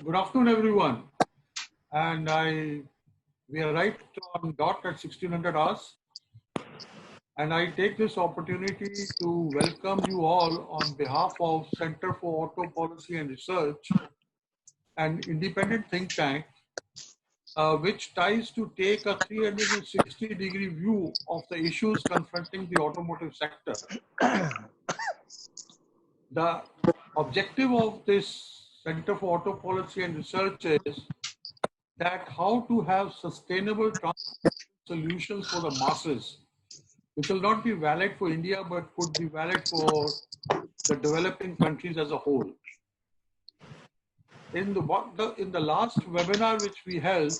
Good afternoon, everyone. And we are right on dot at 1600 hours. And I take this opportunity to welcome you all on behalf of Center for Auto Policy and Research, an independent think tank, which tries to take a 360-degree view of the issues confronting the automotive sector. The objective of this Center for Auto Policy and Research is that how to have sustainable solutions for the masses, which will not be valid for India, but could be valid for the developing countries as a whole. In the last webinar which we held,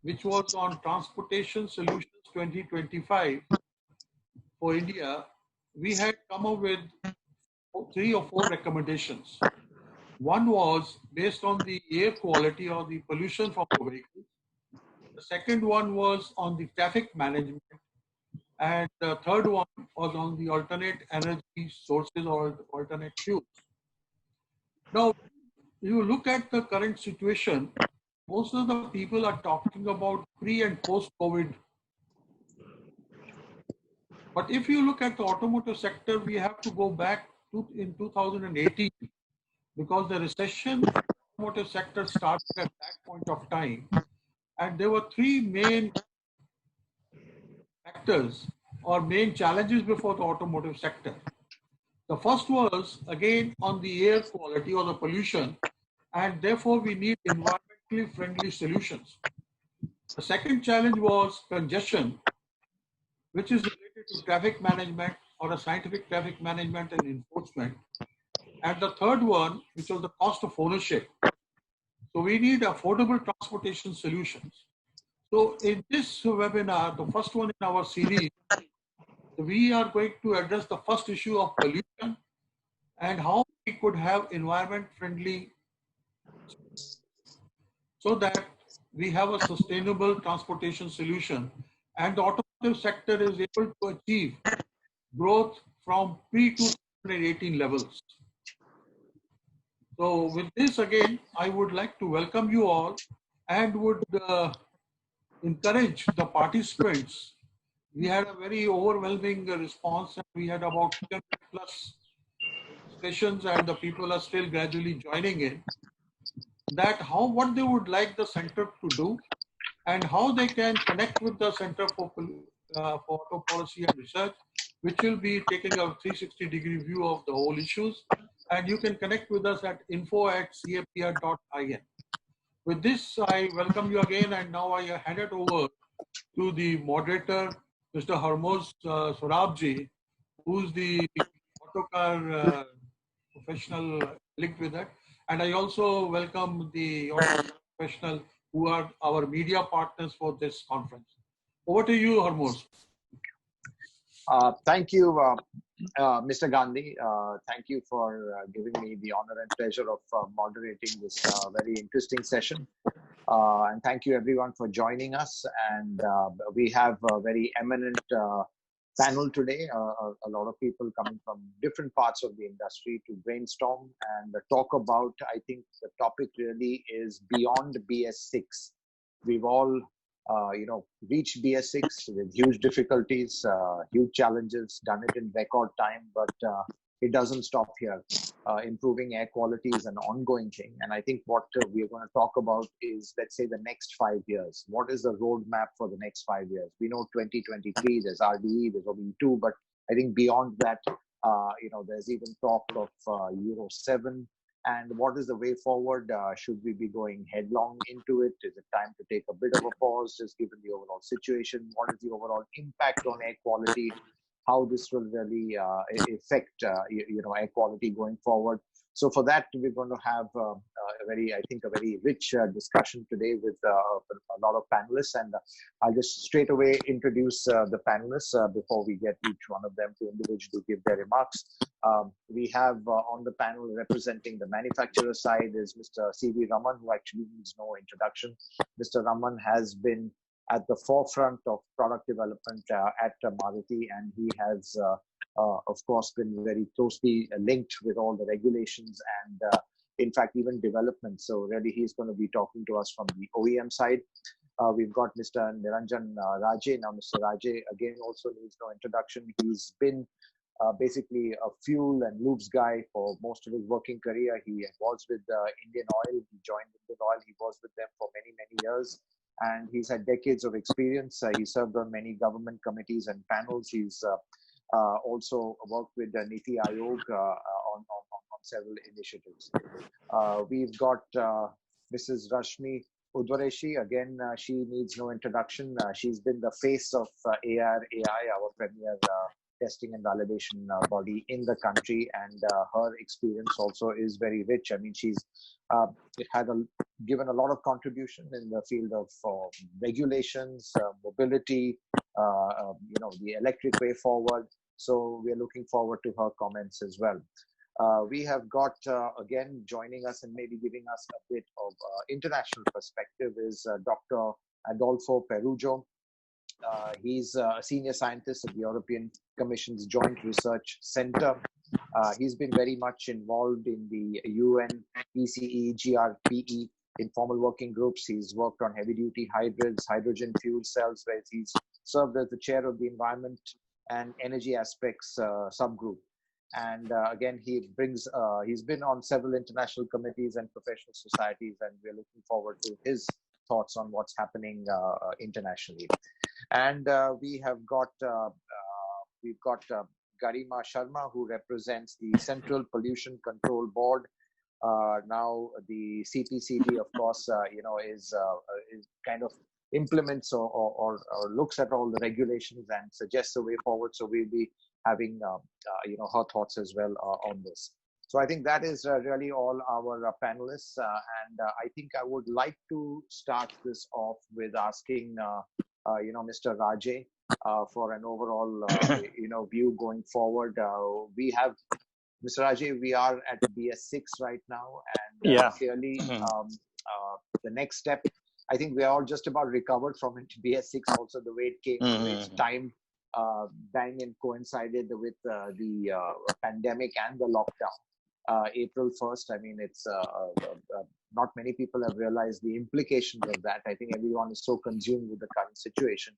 which was on Transportation Solutions 2025 for India, we had come up with 3 or 4 recommendations. One was based on the air quality or the pollution from the vehicles. The second one was on the traffic management. And the third one was on the alternate energy sources or alternate fuels. Now, you look at the current situation, most of the people are talking about pre and post-COVID. But if you look at the automotive sector, we have to go back to in 2018, because the recession in the automotive sector started at that point of time. And there were 3 main factors or main challenges before the automotive sector. The first was, again, on the air quality or the pollution, and therefore we need environmentally friendly solutions. The second challenge was congestion, which is related to traffic management or a scientific traffic management and enforcement. And the third one, which was the cost of ownership. So we need affordable transportation solutions. So in this webinar, the first one in our series, we are going to address the first issue of pollution and how we could have environment-friendly so that we have a sustainable transportation solution and the automotive sector is able to achieve growth from pre-2018 levels. So with this, again, I would like to welcome you all and would encourage the participants. We had a very overwhelming response, and we had about 10 plus sessions, and the people are still gradually joining in. That what they would like the center to do, and how they can connect with the Center for Auto Policy and Research, which will be taking a 360-degree view of the whole issues. And you can connect with us at info@capr.in. With this, I welcome you again, and now I hand it over to the moderator, Mr. Harmoz Sorabji, who's the autocar professional linked with that. And I also welcome the autocar professional who are our media partners for this conference. Over to you, Harmoz. Thank you, Mr. Gandhi. Thank you for giving me the honor and pleasure of moderating this very interesting session. And thank you everyone for joining us. And we have a very eminent panel today, a lot of people coming from different parts of the industry to brainstorm and talk about, I think the topic really is beyond BS6. We've all reached BS6 with huge difficulties, huge challenges, done it in record time, but it doesn't stop here. Improving air quality is an ongoing thing. And I think what we're going to talk about is, let's say, the next 5 years. What is the roadmap for the next 5 years? We know 2023, there's RDE, there's OBE2, but I think beyond that, there's even talk of Euro 7. And what is the way forward? Should we be going headlong into it? Is it time to take a bit of a pause, just given the overall situation? What is the overall impact on air quality? How this will really affect, air quality going forward? So for that, we're going to have a very rich discussion today with a lot of panelists. And I'll just straight away introduce the panelists before we get each one of them to individually give their remarks. We have on the panel representing the manufacturer side is Mr. C.V. Raman, who actually needs no introduction. Mr. Raman has been at the forefront of product development at Maruti, and he has, of course, been very closely linked with all the regulations and in fact, even development. So really, he's going to be talking to us from the OEM side. We've got Mr. Niranjan Raje. Now, Mr. Raje, again, also needs no introduction. He's been basically a fuel and lubes guy for most of his working career. He was with Indian Oil. He joined Indian Oil. He was with them for many, many years. And he's had decades of experience. He served on many government committees and panels. He's also worked with Niti Aayog on several initiatives. We've got Mrs. Rashmi Udvareshi. Again, she needs no introduction. She's been the face of AR/AI, our premier testing and validation body in the country, and her experience also is very rich. I mean, she's given a lot of contribution in the field of regulations, mobility, the electric way forward. So we're looking forward to her comments as well. We have got, again, joining us and maybe giving us a bit of international perspective is Dr. Adolfo Perujo. He's a senior scientist at the European Commission's Joint Research Center. He's been very much involved in the UN, ECE, GRPE informal working groups. He's worked on heavy-duty hybrids, hydrogen fuel cells, where he's served as the chair of the Environment and Energy Aspects subgroup. And again, he's been on several international committees and professional societies, and we're looking forward to his thoughts on what's happening internationally. And we've got Garima Sharma, who represents the Central Pollution Control Board. Now the CPCB, of course, is kind of implements or looks at all the regulations and suggests a way forward. So we'll be having her thoughts as well on this. So I think that is really all our panelists, and I think I would like to start this off with asking Mr. Raje for an overall view going forward. We have Mr. Raje, we are at BS6 right now, and clearly the next step, I think we are all just about recovered from it. BS6 also, the way it came, its time bang and coincided with the pandemic and the lockdown. April 1st, I mean, it's not many people have realized the implications of that. I think everyone is so consumed with the current situation.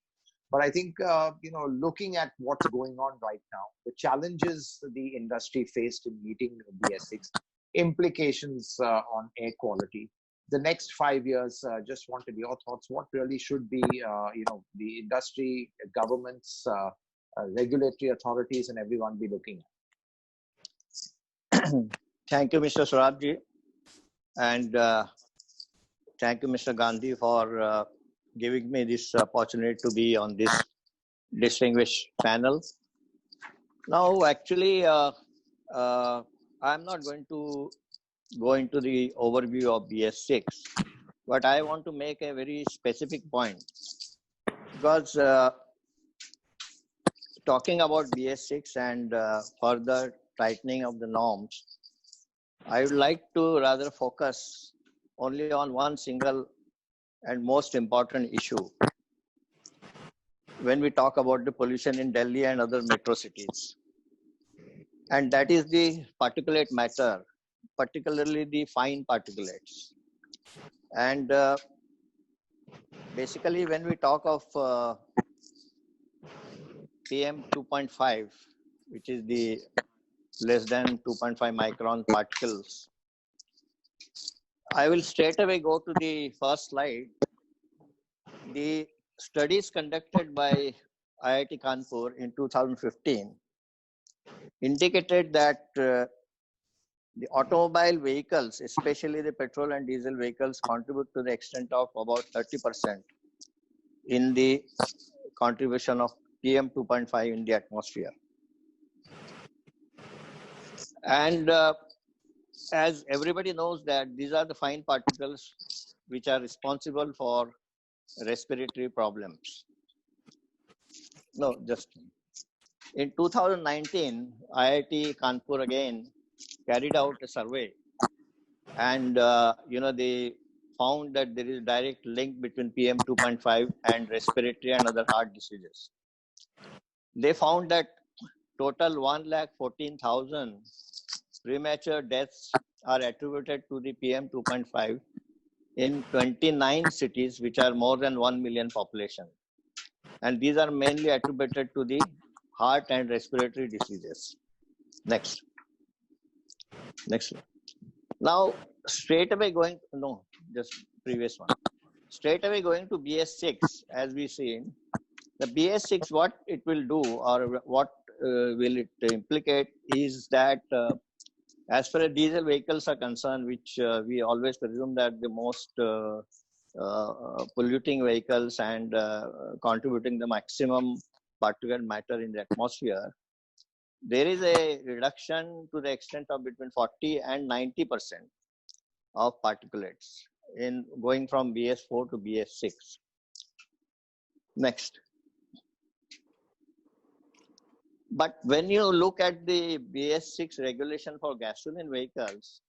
But I think, looking at what's going on right now, the challenges the industry faced in meeting BS6, implications on air quality, the next 5 years, just wanted your thoughts. What really should be, the industry, governments, regulatory authorities, and everyone be looking at? Thank you, Mr. Surabji, and thank you, Mr. Gandhi, for giving me this opportunity to be on this distinguished panel. Now, actually, I'm not going to go into the overview of BS6, but I want to make a very specific point, because talking about BS6 and further tightening of the norms, I would like to rather focus only on one single and most important issue when we talk about the pollution in Delhi and other metro cities. And that is the particulate matter, particularly the fine particulates. And basically, when we talk of PM 2.5, which is the less than 2.5 micron particles, I will straight away go to the first slide. The studies conducted by IIT Kanpur in 2015 indicated that the automobile vehicles, especially the petrol and diesel vehicles, contribute to the extent of about 30% in the contribution of PM 2.5 in the atmosphere. And as everybody knows that these are the fine particles which are responsible for respiratory problems. No, just in 2019, IIT Kanpur again carried out a survey, and they found that there is a direct link between PM 2.5 and respiratory and other heart diseases. They found that total 114,000 premature deaths are attributed to the PM 2.5 in 29 cities, which are more than 1 million population. And these are mainly attributed to the heart and respiratory diseases. Next. Now, straight away going, no, just previous one. Straight away going to BS6, as we see, the BS6, what it will do or what will it implicate is that as far as diesel vehicles are concerned, which we always presume that the most polluting vehicles and contributing the maximum particulate matter in the atmosphere, there is a reduction to the extent of between 40 and 90% of particulates in going from BS4 to BS6. Next. But when you look at the BS6 regulation for gasoline vehicles,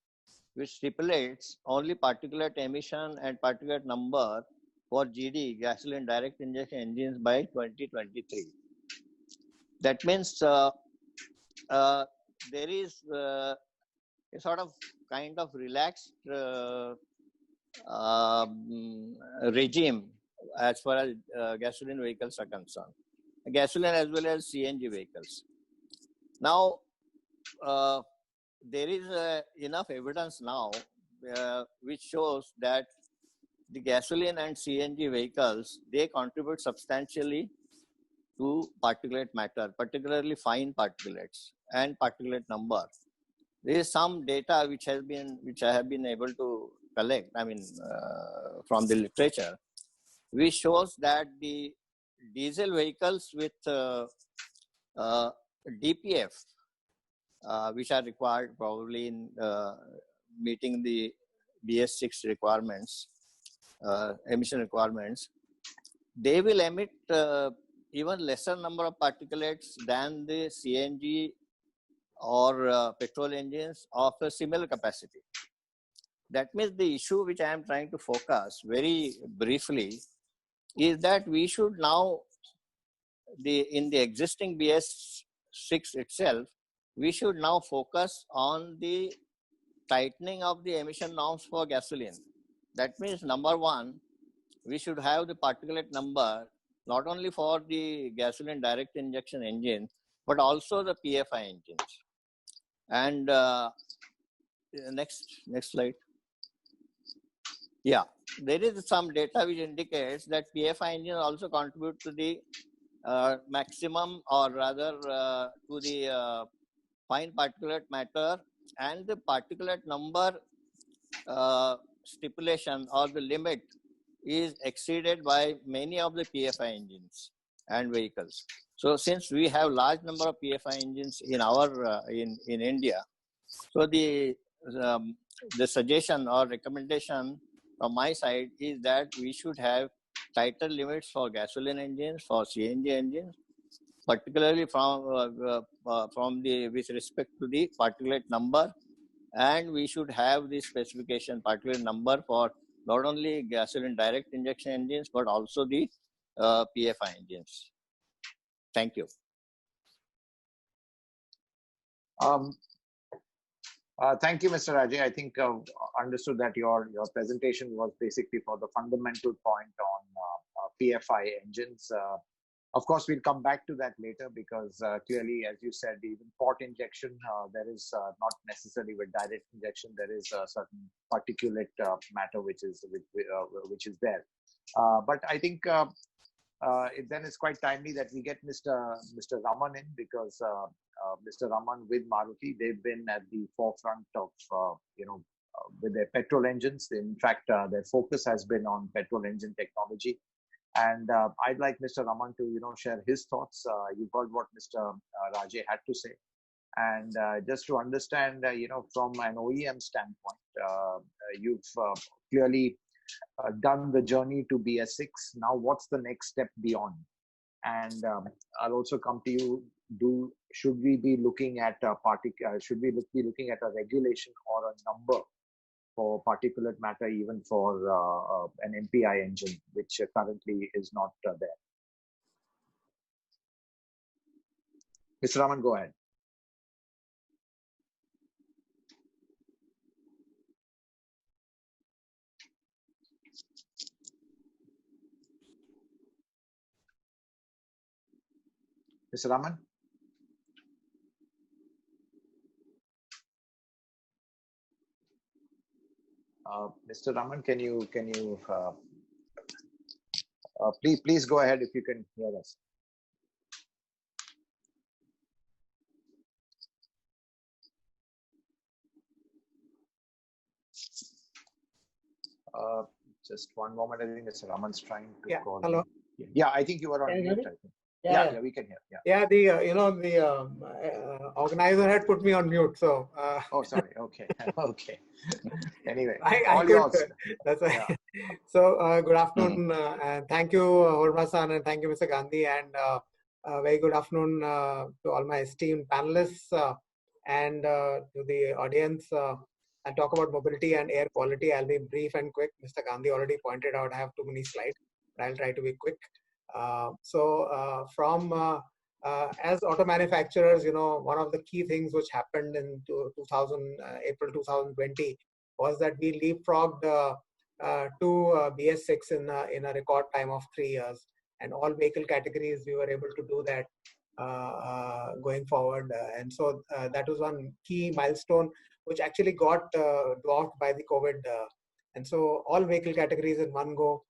which stipulates only particulate emission and particulate number for GD, gasoline direct injection engines, by 2023. That means there is a sort of kind of relaxed regime as far as gasoline vehicles are concerned. Gasoline as well as CNG vehicles. Now, there is enough evidence now which shows that the gasoline and CNG vehicles, they contribute substantially to particulate matter, particularly fine particulates and particulate number. There is some data which I have been able to collect, from the literature, which shows that the diesel vehicles with DPF, which are required probably in meeting the BS6 requirements, emission requirements, they will emit even lesser number of particulates than the CNG or petrol engines of a similar capacity. That means the issue which I am trying to focus very briefly is that we should now, in the existing BS6 itself, we should now focus on the tightening of the emission norms for gasoline. That means, number one, we should have the particulate number not only for the gasoline direct injection engine, but also the PFI engines. And next slide. Yeah, there is some data which indicates that PFI engines also contribute to the maximum, or rather to the fine particulate matter, and the particulate number stipulation or the limit is exceeded by many of the PFI engines and vehicles. So since we have large number of PFI engines in our in India, so the suggestion or recommendation from my side is that we should have tighter limits for gasoline engines, for CNG engines, particularly with respect to the particulate number, and we should have the specification particulate number for not only gasoline direct injection engines but also the PFI engines. Thank you. Thank you, Mr. Rajay. I think understood that your presentation was basically for the fundamental point on PFI engines. Of course, we'll come back to that later because clearly, as you said, even port injection, there is not necessarily with direct injection, there is a certain particulate matter which is there. But I think then it's quite timely that we get Mr. Raman in because Mr. Raman with Maruti, they've been at the forefront of with their petrol engines. In fact, their focus has been on petrol engine technology. And I'd like Mr. Raman to share his thoughts. You've heard what Mr. Rajay had to say, and just to understand, from an OEM standpoint, you've clearly done the journey to BS6. Now, what's the next step beyond? And I'll also come to you. Should we be looking at should we be looking at a regulation or a number for particulate matter, even for an MPI engine, which currently is not there? Mr. Raman, go ahead. Mr. Raman? Mr. Raman, can you please go ahead if you can hear us. Just one moment. I think Mr. Raman's trying to call. Hello. Yeah, I think you were on mute. I think. Yeah, we can hear. Yeah, the organizer had put me on mute, so. Oh, sorry. Okay. Okay. Anyway, I yours. That's right. Yeah. So, good afternoon, and thank you, Holma-san, and thank you, Mr. Gandhi, and very good afternoon to all my esteemed panelists and to the audience. I'll talk about mobility and air quality. I'll be brief and quick. Mr. Gandhi already pointed out I have too many slides, but I'll try to be quick. As auto manufacturers, one of the key things which happened in April 2020 was that we leapfrogged to BS6 in a record time of 3 years, and all vehicle categories we were able to do that going forward. And so that was one key milestone which actually got dwarfed by the COVID. And so all vehicle categories in one go,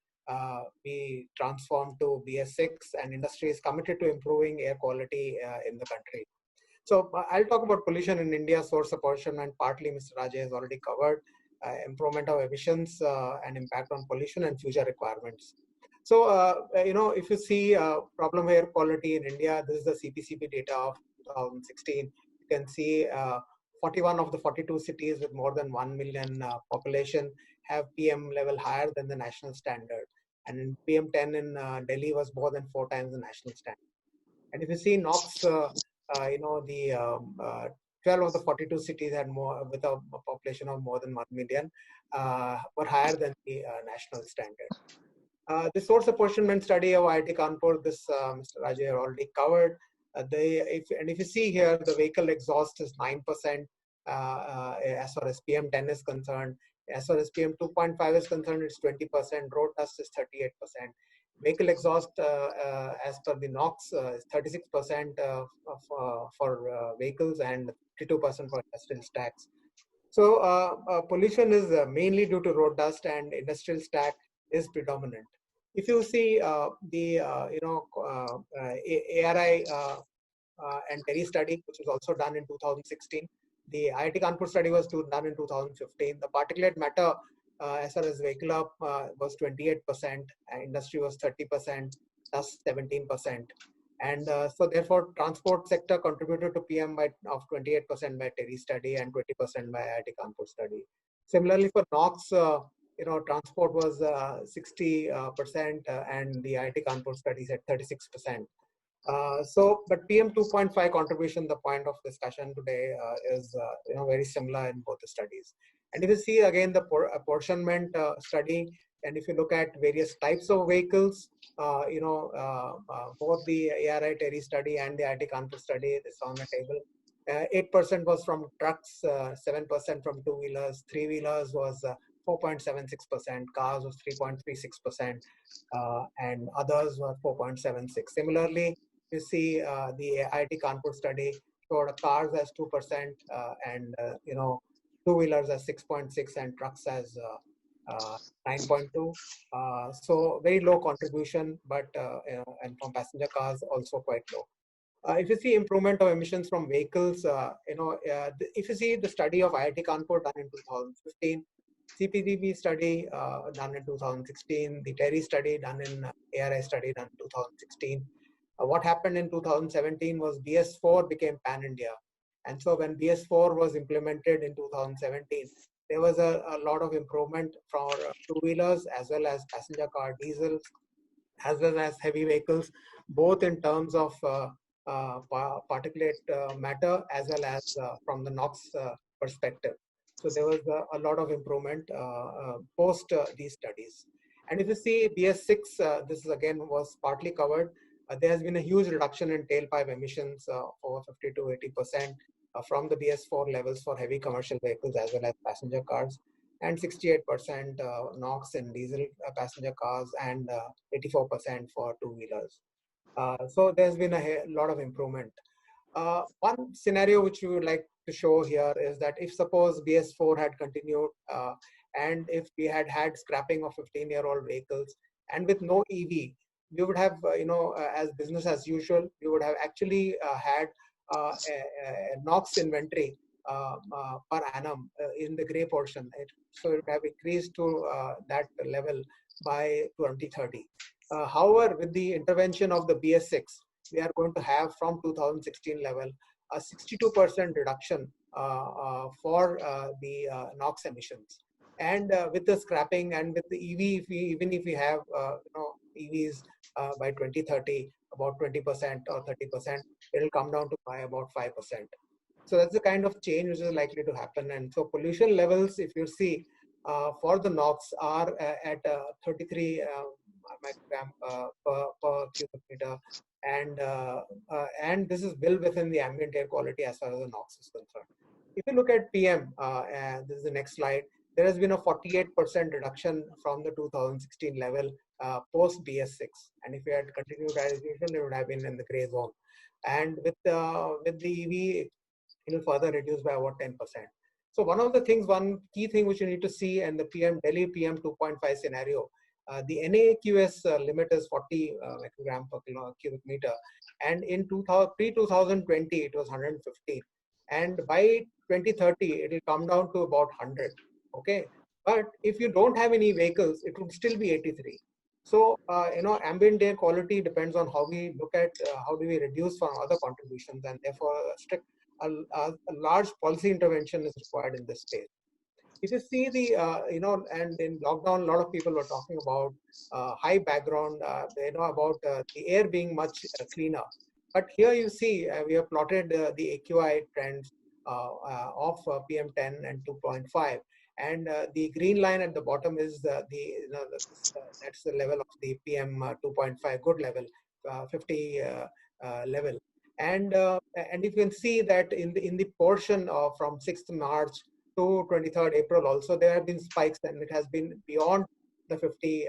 we transformed to BS6, and industry is committed to improving air quality in the country. So I'll talk about pollution in India, source apportionment, partly Mr. Rajay has already covered, improvement of emissions and impact on pollution and future requirements. So, if you see problem air quality in India, this is the CPCB data of 2016. You can see 41 of the 42 cities with more than 1 million population have PM level higher than the national standard. And in PM10 in Delhi was more than 4 times the national standard. And if you see NOx, 12 of the 42 cities had more with a population of more than 1 million were higher than the national standard. The source apportionment study of IIT Kanpur, this Mr. Rajay already covered. If you see here, the vehicle exhaust is 9% as far as PM10 is concerned. As far as PM 2.5 is concerned, it's 20%. Road dust is 38%. Vehicle exhaust, as per the NOx, is 36% for vehicles and 52% for industrial stacks. So pollution is mainly due to road dust, and industrial stack is predominant. If you see the ARI and TERI study, which was also done in 2016, the IIT Kanpur study was done in 2015. The particulate matter as far as vehicle up was 28%, industry was 30%, dust 17%. And so therefore, transport sector contributed to PM of 28% by TERI study and 20% by IIT Kanpur study. Similarly, for NOx, transport was 60% and the IIT Kanpur study said 36%. But PM 2.5 contribution, the point of discussion today, is very similar in both the studies. And if you see again the apportionment study, and if you look at various types of vehicles, both the ARI TERI study and the IIT Kanpur study is on the table. 8% was from trucks, 7% from two-wheelers, three-wheelers was 4.76%, cars was 3.36%, and others were 4.76%. Similarly, you see the IIT Kanpur study showed cars as 2% and two-wheelers as 6.6% and trucks as 9.2%. So very low contribution, but and from passenger cars also quite low. If you see improvement of emissions from vehicles, if you see the study of IIT Kanpur done in 2015, CPCB study done in 2016, the TERI study done in ARI study done in 2016. What happened in 2017 was BS4 became pan-India. And so when BS4 was implemented in 2017, there was a lot of improvement for two-wheelers as well as passenger car diesels, as well as heavy vehicles, both in terms of particulate matter as well as from the NOx perspective. So there was a lot of improvement post these studies. And if you see BS6, this is again was partly covered. There has been a huge reduction in tailpipe emissions, over 50 to 80% from the BS4 levels for heavy commercial vehicles as well as passenger cars, and 68% NOx in diesel passenger cars, and 84% for two-wheelers. So there's been a lot of improvement. One scenario which we would like to show here is that if suppose BS4 had continued and if we had had scrapping of 15-year-old vehicles and with no EV, we would have, as business as usual, we would have actually had a NOx inventory per annum in the gray portion. So it would have increased to that level by 2030. However, with the intervention of the BS6, we are going to have from 2016 level a 62% reduction for the NOx emissions. And with the scrapping and with the EV, even if we have EVs by 2030, about 20% or 30%, it will come down to by about 5%. So that's the kind of change which is likely to happen. And so pollution levels, if you see, for the NOx are at 33 microgram per cubic meter, and this is well within the ambient air quality as far as the NOx is concerned. If you look at PM, and this is the next slide, there has been a 48% reduction from the 2016 level post BS6, and if we had continued as usual, it would have been in the gray zone. And with the EV, it will further reduce by about 10%. So one key thing which you need to see in the Delhi PM 2.5 scenario, the NAQS limit is 40 microgram per cubic meter, and in pre-2020 it was 150, and by 2030 it will come down to about 100. Okay, but if you don't have any vehicles, it would still be 83. So ambient air quality depends on how we look at how do we reduce from other contributions, and therefore a large policy intervention is required in this space. If you see the, and in lockdown, a lot of people were talking about high background, about the air being much cleaner. But here you see, we have plotted the AQI trends of PM10 and 2.5. And the green line at the bottom is that's the level of the PM 2.5 good level, 50 level. And you can see that in the portion from 6th March to 23rd April also, there have been spikes and it has been beyond the 50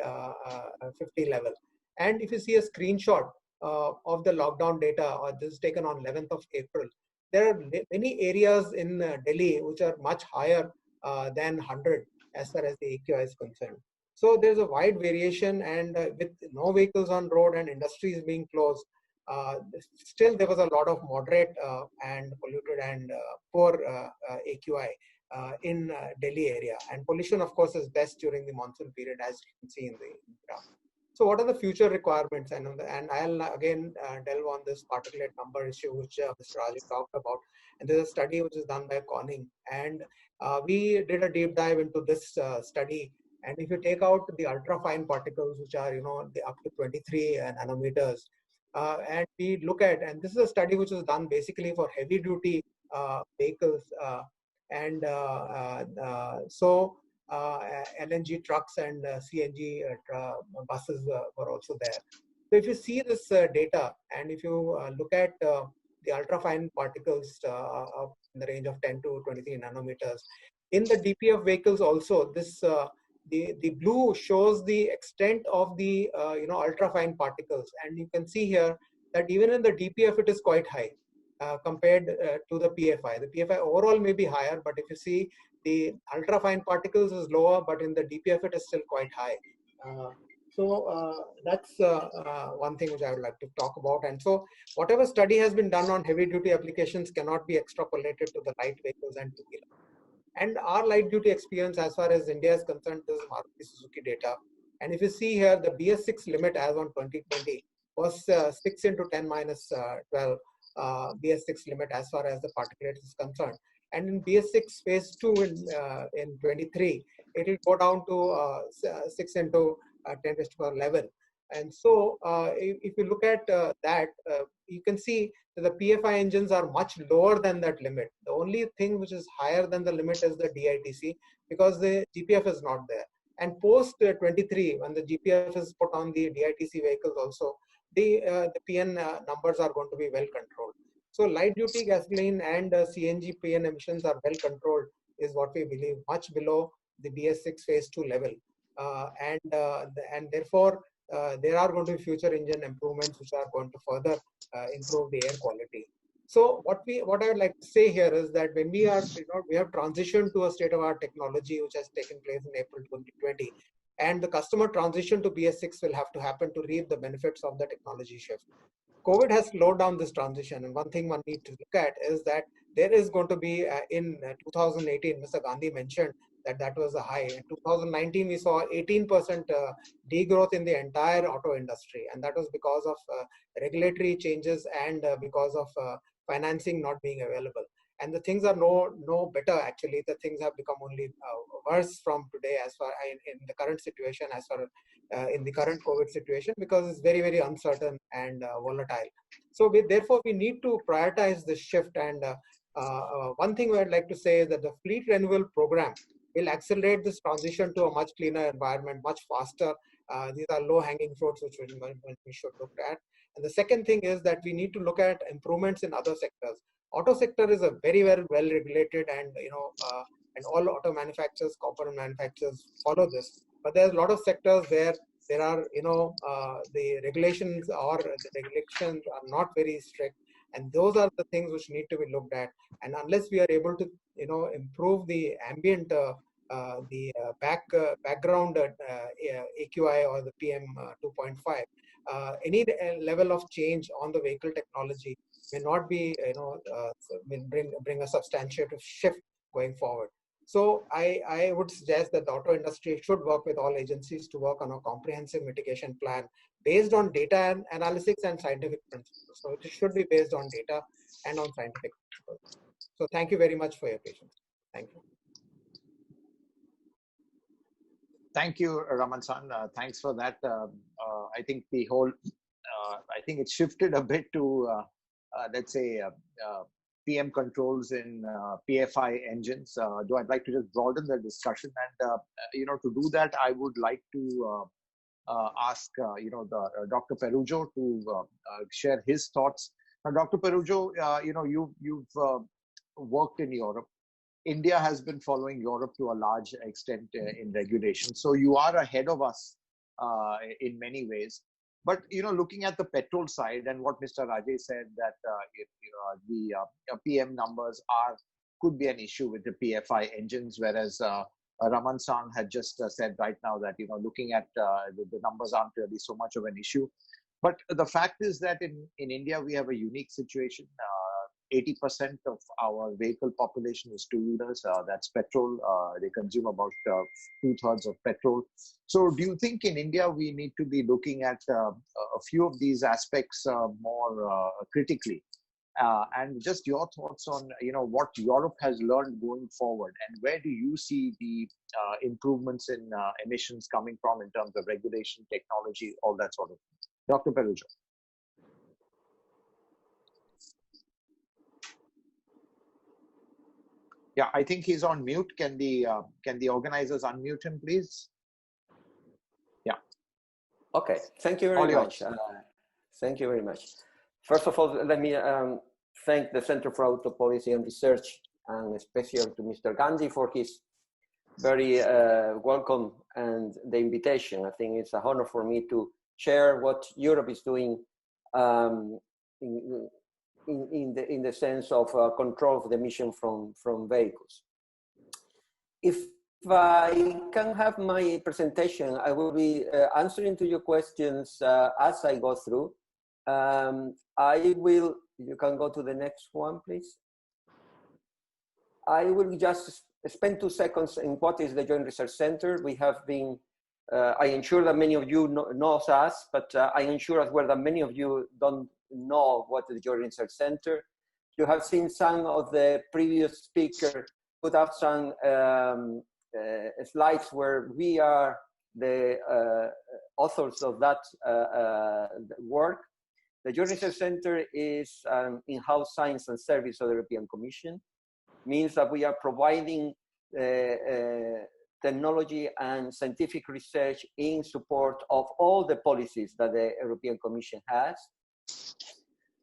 level. And if you see a screenshot of the lockdown data, or this is taken on 11th of April, there are many areas in Delhi which are much higher than 100 as far as the AQI is concerned. So there's a wide variation, and with no vehicles on road and industries being closed, still there was a lot of moderate and polluted and poor AQI in Delhi area. And pollution, of course, is best during the monsoon period, as you can see in the graph. So what are the future requirements? And I'll again delve on this particulate number issue, which Mr. Rajiv talked about. And there's a study which is done by Conning. And we did a deep dive into this study. And if you take out the ultrafine particles, which are, up to 23 nanometers, and we look at, and this is a study which was done basically for heavy duty vehicles, so LNG trucks and CNG buses were also there. So if you see this data, and if you look at the ultrafine particles in the range of 10 to 23 nanometers, in the DPF vehicles also, this the blue shows the extent of the ultrafine particles, and you can see here that even in the DPF it is quite high compared to the PFI. The PFI overall may be higher, but if you see the ultrafine particles is lower, but in the DPF it is still quite high. So that's one thing which I would like to talk about. And so whatever study has been done on heavy duty applications cannot be extrapolated to the light vehicles and two-wheeler. And our light duty experience as far as India is concerned, this is Maruti Suzuki data. And if you see here, the BS6 limit as on 2020 was 6 into 10 minus 12 BS6 limit as far as the particulate is concerned. And in BS6 phase 2 in 23, it will go down to 6 into 10 raised to the power 11. And so if you look at that, you can see that the PFI engines are much lower than that limit. The only thing which is higher than the limit is the DITC, because the GPF is not there. And post 23, when the GPF is put on the DITC vehicles also, the PN numbers are going to be well controlled. So light duty gasoline and CNG PN emissions are well controlled, is what we believe, much below the BS6 phase 2 level. And therefore, there are going to be future engine improvements which are going to further improve the air quality. So what I would like to say here is that when we are, we have transitioned to a state-of-art technology which has taken place in April 2020, and the customer transition to BS6 will have to happen to reap the benefits of the technology shift. COVID has slowed down this transition, and one thing one needs to look at is that there is going to be in 2018, Mr. Gandhi mentioned that was a high. In 2019, we saw 18% degrowth in the entire auto industry, and that was because of regulatory changes and because of financing not being available. And the things are no better, actually. The things have become only worse from today as far in the current situation, as far in the current COVID situation, because it's very, very uncertain and volatile. So therefore, we need to prioritize this shift. And one thing I'd like to say is that the fleet renewal program will accelerate this transition to a much cleaner environment much faster. These are low-hanging fruits which we should look at. And the second thing is that we need to look at improvements in other sectors. Auto sector is a very, very well regulated, and and all auto manufacturers, component manufacturers follow this. But there's a lot of sectors where there are the regulations are not very strict, and those are the things which need to be looked at. And unless we are able to improve the ambient background AQI or the PM 2.5, any level of change on the vehicle technology may not be will bring a substantiative shift going forward. So I would suggest that the auto industry should work with all agencies to work on a comprehensive mitigation plan based on data analysis and scientific principles. So it should be based on data and on scientific principles. So thank you very much for your patience. Thank you. Thank you, Raman-san. Thanks for that. I think the whole, I think it shifted a bit to, let's say, PM controls in PFI engines. Though I'd like to just broaden the discussion, and to do that, I would like to ask Dr. Perujo to share his thoughts. Now, Dr. Perujo, you've worked in Europe. India has been following Europe to a large extent in regulation, so you are ahead of us in many ways. But looking at the petrol side and what Mr. Rajesh said, that the PM numbers could be an issue with the PFI engines, whereas Raman-san had just said right now that looking at the numbers aren't really so much of an issue. But the fact is that in India we have a unique situation. 80% of our vehicle population is two-wheelers. That's petrol. They consume about 2/3 of petrol. So do you think in India we need to be looking at a few of these aspects more critically? And just your thoughts on what Europe has learned going forward, and where do you see the improvements in emissions coming from in terms of regulation, technology, all that sort of thing? Dr. Perujo. Yeah, I think he's on mute. Can the organizers unmute him, please? Yeah. Okay. Thank you very much. Thank you very much. First of all, let me thank the Center for Auto Policy and Research, and especially to Mr. Gandhi for his very welcome and the invitation. I think it's an honor for me to share what Europe is doing in the sense of control of the emission from vehicles. If I can have my presentation, I will be answering to your questions as I go through. You can go to the next one, please. I will just spend 2 seconds in what is the Joint Research Center. We have been, I ensure that many of you knows us, but I ensure as well that many of you don't know what is the Joint Research Center. You have seen some of the previous speakers put up some slides where we are the authors of that work. The Joint Research Center is an in-house science and service of the European Commission. Means that we are providing technology and scientific research in support of all the policies that the European Commission has.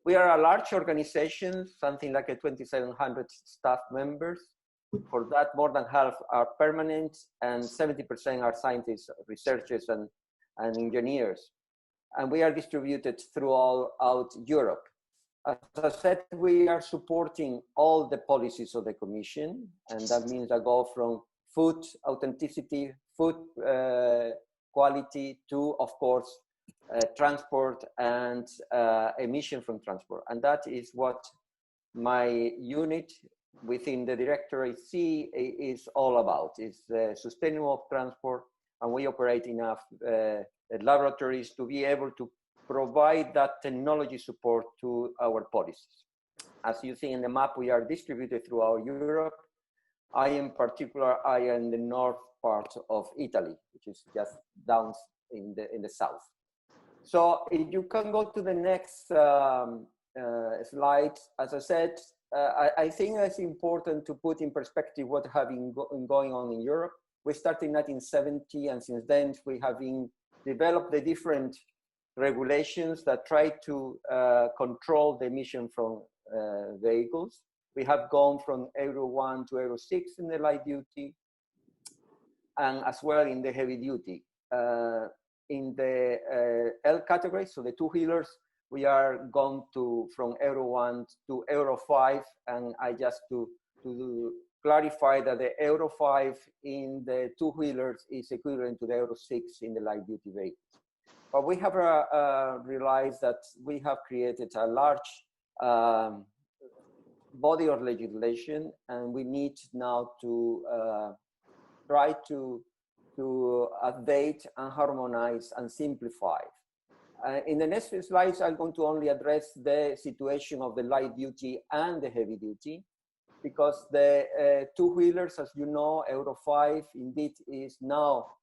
We are a large organization, something like 2,700 staff members. For that, more than half are permanent and 70% are scientists, researchers, and engineers. and we are distributed throughout Europe. As I said, we are supporting all the policies of the Commission, and that means I go from food authenticity, food quality to, of course, transport and emission from transport. And that is what my unit within the Directorate C is all about. It's sustainable transport, and we operate enough laboratories to be able to provide that technology support to our policies. As you see in the map, we are distributed throughout Europe. I am in the north part of Italy, which is just down in the south. So if you can go to the next slide. As I said, I think it's important to put in perspective what has been going on in Europe. We started in 1970, and since then we have developed the different regulations that try to control the emission from vehicles. We have gone from Euro 1 to Euro 6 in the light duty, and as well in the heavy duty. In the L category, so the two-wheelers, we are gone from Euro 1 to Euro 5, and I just to clarify that the Euro 5 in the two-wheelers is equivalent to the Euro 6 in the light-duty vehicles. But we have realized that we have created a large body of legislation, and we need now to try to update and harmonize and simplify. In the next slides, I'm going to only address the situation of the light duty and the heavy duty, because the two-wheelers, as you know, Euro 5 indeed is now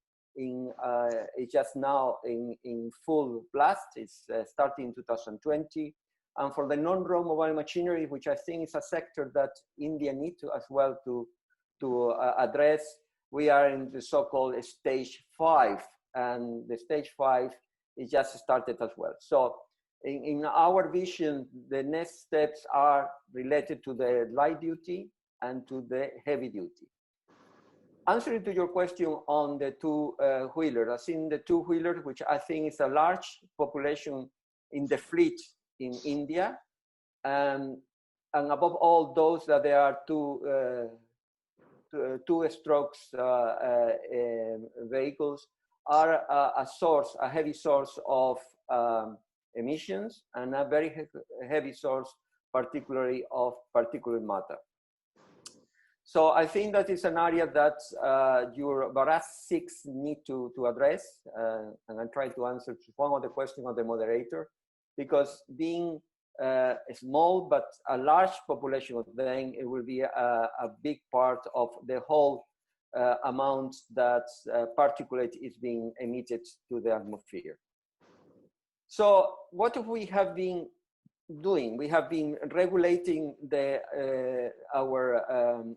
just now in full blast. It's starting in 2020. And for the non-road mobile machinery, which I think is a sector that India needs to as well to address, we are in the so-called stage 5, and the stage 5 is just started as well. So in our vision, the next steps are related to the light duty and to the heavy duty. Answering to your question on the two-wheeler, I think the two-wheeler, which I think is a large population in the fleet in India, and above all those that there are two strokes vehicles are a heavy source of emissions, and a very heavy source, particularly of particulate matter. So I think that is an area that your Bharat 6 need to address, and I'm trying to answer one of the questions of the moderator, because being small but a large population of them, it will be a big part of the whole amount that particulate is being emitted to the atmosphere. So what we have been doing? We have been regulating our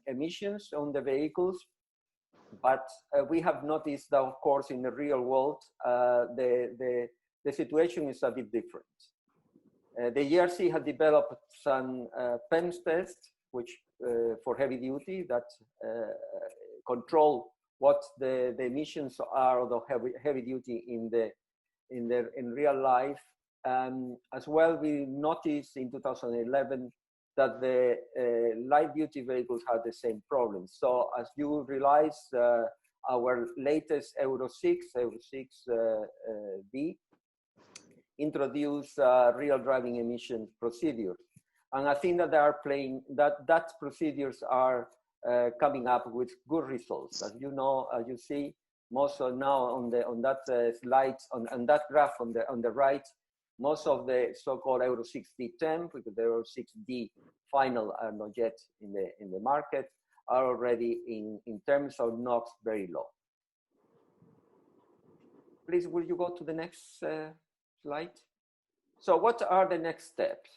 emissions on the vehicles, but we have noticed that, of course, in the real world, the situation is a bit different. The ERC has developed some PEMS tests, which for heavy duty, that control what the emissions are of the heavy duty in real life. As well, we noticed in 2011 that the light duty vehicles had the same problem. So as you realize, our latest Euro 6B, introduce real driving emission procedures. And I think that they are that procedures are coming up with good results. As you know, as you see, most of now on that slide, on that graph on the right, most of the so-called Euro 6D temp, because the Euro 6D final are not yet in the market, are already in terms of NOx very low. Please, will you go to the next slide? So what are the next steps?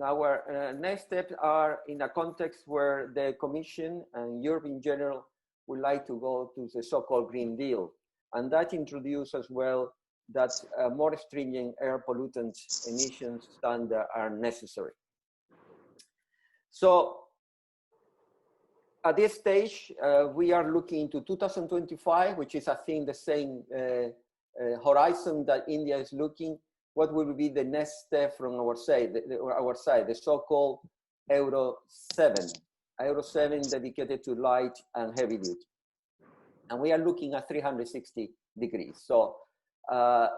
Our next steps are in a context where the Commission and Europe in general would like to go to the so-called Green Deal. And that introduces as well that more stringent air pollutant emissions standards are necessary. So at this stage, we are looking into 2025, which is, I think, the same horizon that India is looking. what will be the next step from our side, the so-called Euro 7. Euro 7 dedicated to light and heavy duty. And we are looking at 360 degrees. So our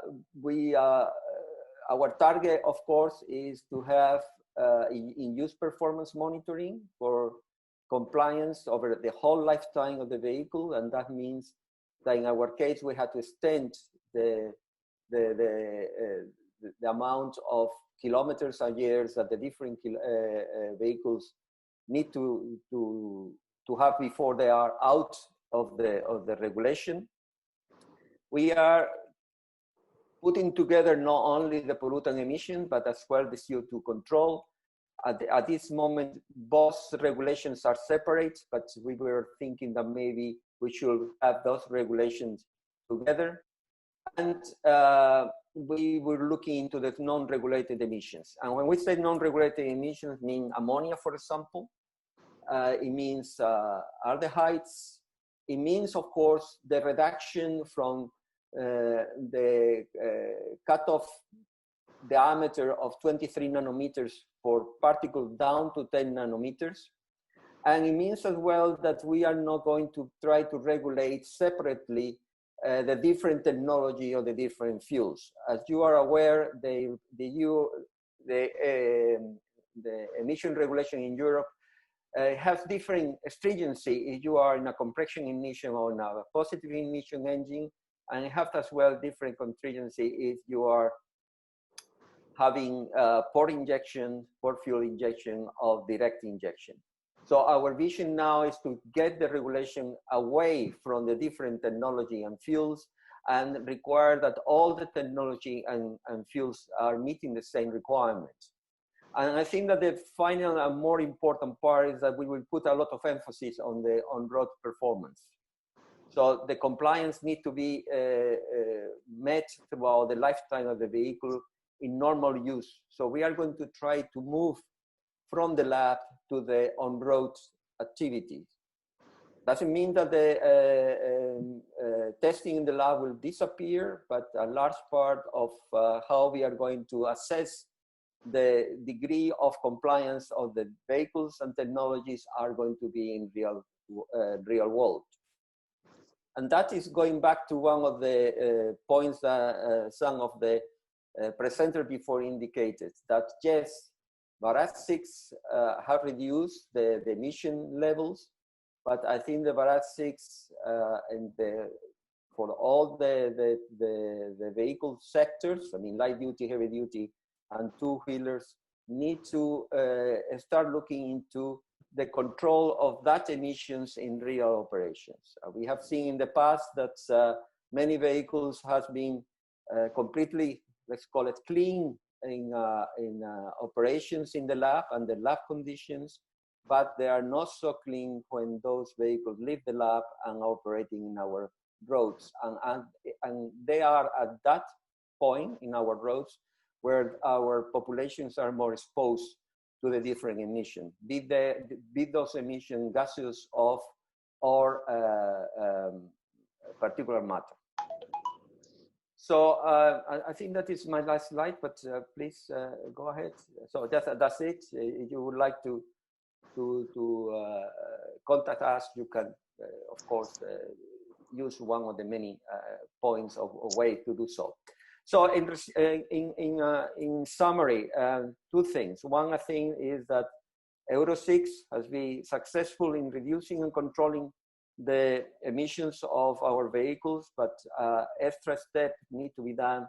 target, of course, is to have in-use performance monitoring for compliance over the whole lifetime of the vehicle. And that means that in our case, we had to extend the amount of kilometers and years that the different vehicles need to have before they are out of the regulation. We are putting together not only the pollutant emission, but as well the CO2 control. At this moment, both regulations are separate, but we were thinking that maybe we should have those regulations together. And we were looking into the non-regulated emissions. And when we say non-regulated emissions, mean ammonia, for example. It means aldehydes. It means, of course, the reduction from the cutoff diameter of 23 nanometers for particles down to 10 nanometers. And it means as well that we are not going to try to regulate separately the different technology of the different fuels. As you are aware, the emission regulation in Europe has different stringency if you are in a compression ignition or in a positive ignition engine, and it has as well different stringency if you are having port fuel injection or direct injection. So our vision now is to get the regulation away from the different technology and fuels and require that all the technology and fuels are meeting the same requirements. And I think that the final and more important part is that we will put a lot of emphasis on the on-road performance. So the compliance needs to be met throughout the lifetime of the vehicle in normal use. So we are going to try to move from the lab to the on-road activities. Doesn't mean that the testing in the lab will disappear, but a large part of how we are going to assess the degree of compliance of the vehicles and technologies are going to be in real world. And that is going back to one of the points that some of the presenters before indicated, that yes, Bharat 6 have reduced the emission levels, but I think the Bharat 6 for all the vehicle sectors, I mean light duty, heavy duty, and two-wheelers, need to start looking into the control of that emissions in real operations. We have seen in the past that many vehicles has been completely, let's call it clean in operations in the lab and the lab conditions, but they are not so clean when those vehicles leave the lab and operating in our roads. And they are at that point in our roads where our populations are more exposed to the different emissions, be those emission gases of or particulate matter. So I think that is my last slide, but please go ahead. So that's it. If you would like to contact us, you can, of course, use one of the many points of way to do so. So in summary, two things. One, I think, is that Euro 6 has been successful in reducing and controlling the emissions of our vehicles, but extra steps need to be done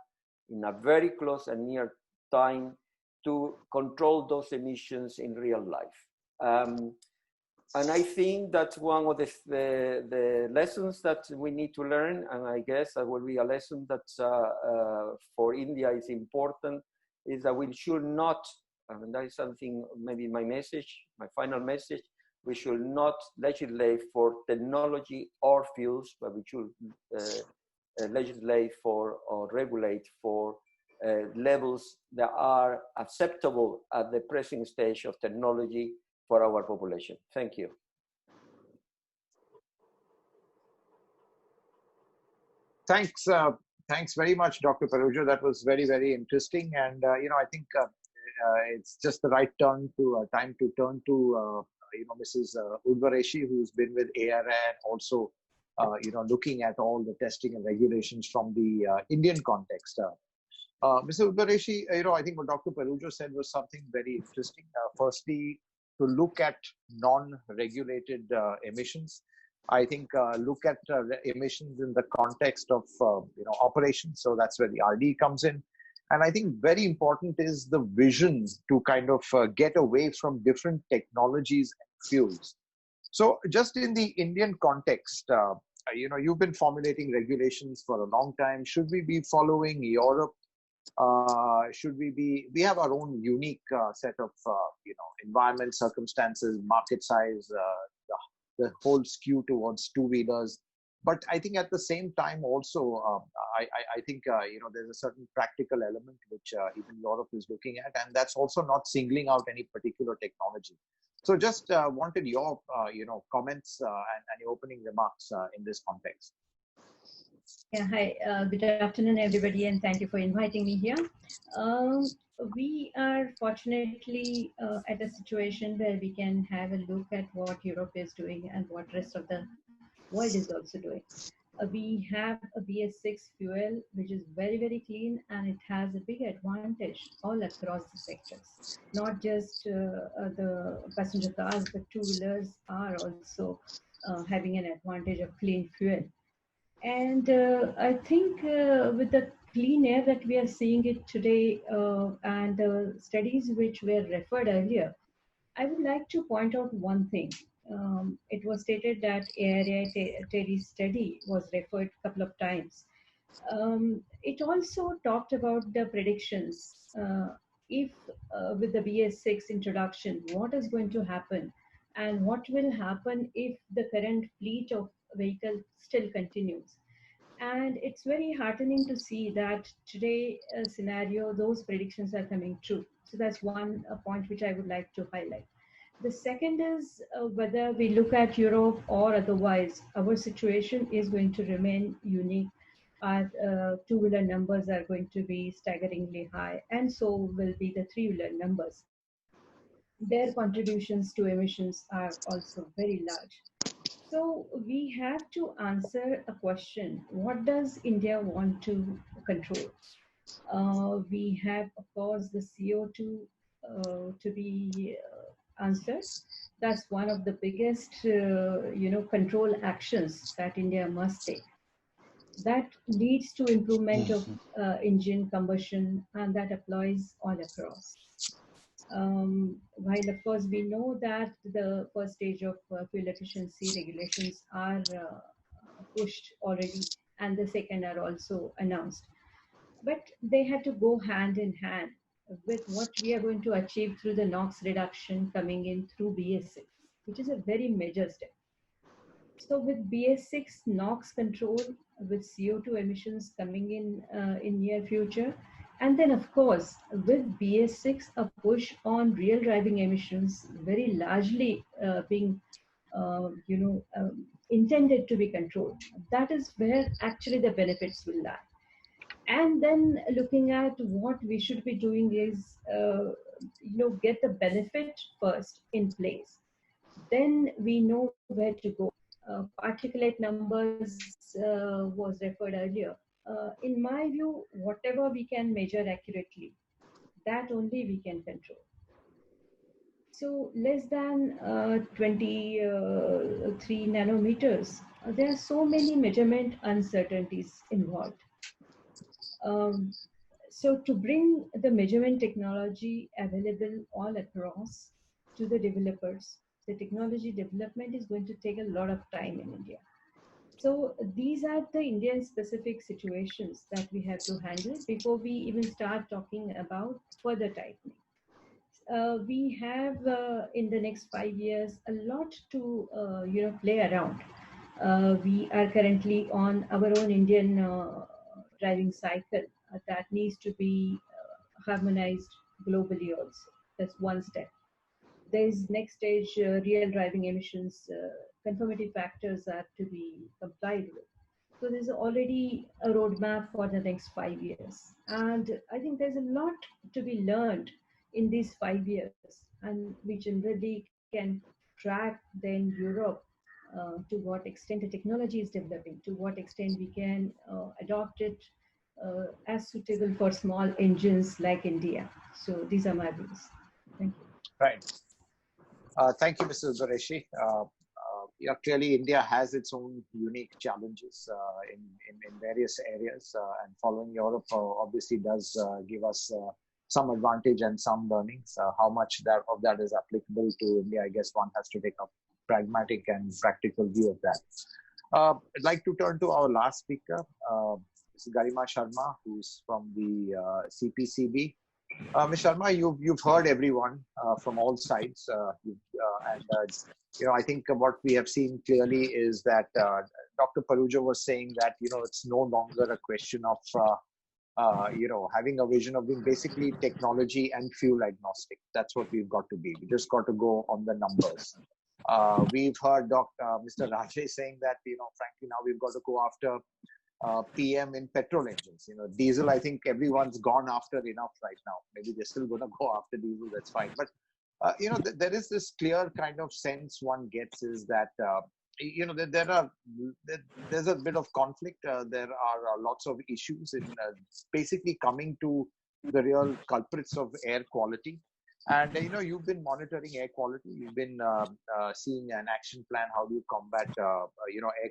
in a very close and near time to control those emissions in real life. And I think that one of the lessons that we need to learn, and I guess that will be a lesson that for India is important, is that we should not, and that is something, maybe my message, my final message, we should not legislate for technology or fuels, but we should legislate for or regulate for levels that are acceptable at the present stage of technology for our population. Thank you. Thanks, Thanks very much, Dr. Parujo. That was very, very interesting. And, I think it's just the right time to turn to, Mrs. Udvareshi, who's been with ARI and also, looking at all the testing and regulations from the Indian context. Mr. Udvareshi, I think what Dr. Parujo said was something very interesting. Firstly, to look at non-regulated emissions. I think look at emissions in the context of operations. So that's where the RD comes in. And I think very important is the vision to kind of get away from different technologies and fuels. So just in the Indian context, you've been formulating regulations for a long time. Should we be following Europe? We have our own unique set of, environment, circumstances, market size, the whole skew towards two-wheelers. But I think at the same time also, I think, there's a certain practical element which even Europe is looking at, and that's also not singling out any particular technology. So just wanted your, comments and your opening remarks in this context. Yeah, hi. Good afternoon, everybody, and thank you for inviting me here. We are fortunately at a situation where we can have a look at what Europe is doing and what rest of the world is also doing. We have a BS6 fuel, which is very, very clean, and it has a big advantage all across the sectors. Not just the passenger cars, but two-wheelers are also having an advantage of clean fuel. And I think with the clean air that we are seeing it today and the studies which were referred earlier, I would like to point out one thing. It was stated that ARI study was referred a couple of times. It also talked about the predictions. If with the BS6 introduction, what is going to happen and what will happen if the current fleet of vehicles still continues. And it's very heartening to see that today scenario, those predictions are coming true. So that's one point which I would like to highlight. The second is whether we look at Europe or otherwise, our situation is going to remain unique. Our two-wheeler numbers are going to be staggeringly high, and so will be the three-wheeler numbers. Their contributions to emissions are also very large. So we have to answer a question: what does India want to control? We have, of course, the CO2 to be answered. That's one of the biggest, control actions that India must take. That leads to improvement of engine combustion, and that applies all across. While of course we know that the first stage of fuel efficiency regulations are pushed already, and the second are also announced, but they have to go hand in hand with what we are going to achieve through the NOx reduction coming in through BS6, which is a very major step. So with BS6 NOx control, with CO2 emissions coming in near future, and then of course with BS6 a push on real driving emissions very largely being intended to be controlled. That is where actually the benefits will lie. And then looking at what we should be doing is, get the benefit first in place. Then we know where to go. Particulate numbers was referred earlier. In my view, whatever we can measure accurately, that only we can control. So less than 23 nanometers, there are so many measurement uncertainties involved. So to bring the measurement technology available all across to the developers, the technology development is going to take a lot of time in India. So these are the Indian specific situations that we have to handle before we even start talking about further tightening. We have in the next 5 years a lot to play around. We are currently on our own Indian driving cycle that needs to be harmonized globally also. That's one step. There is next stage, real driving emissions, conformity factors are to be complied with. So there's already a roadmap for the next 5 years. And I think there's a lot to be learned in these 5 years. And we generally can track then Europe to what extent the technology is developing, to what extent we can adopt it as suitable for small engines like India. So these are my views. Thank you. Right. Thank you, Mrs. Qureshi. Yeah, clearly India has its own unique challenges in various areas, and following Europe obviously does give us some advantage and some learnings. How much of that is applicable to India, I guess one has to take a pragmatic and practical view of that. I'd like to turn to our last speaker, Ms. Garima Sharma, who's from the CPCB. Ms. Sharma, you've heard everyone from all sides, I think what we have seen clearly is that Dr. Paruja was saying that it's no longer a question of having a vision of being basically technology and fuel agnostic. That's what we've got to be. We just got to go on the numbers. We've heard Mr. Rajesh saying that frankly now we've got to go after PM in petrol engines. Diesel, I think everyone's gone after enough right now. Maybe they're still going to go after diesel, that's fine. But, there is this clear kind of sense one gets is that, there's a bit of conflict. There are lots of issues in basically coming to the real culprits of air quality. And, you've been monitoring air quality. You've been seeing an action plan. How do you combat, air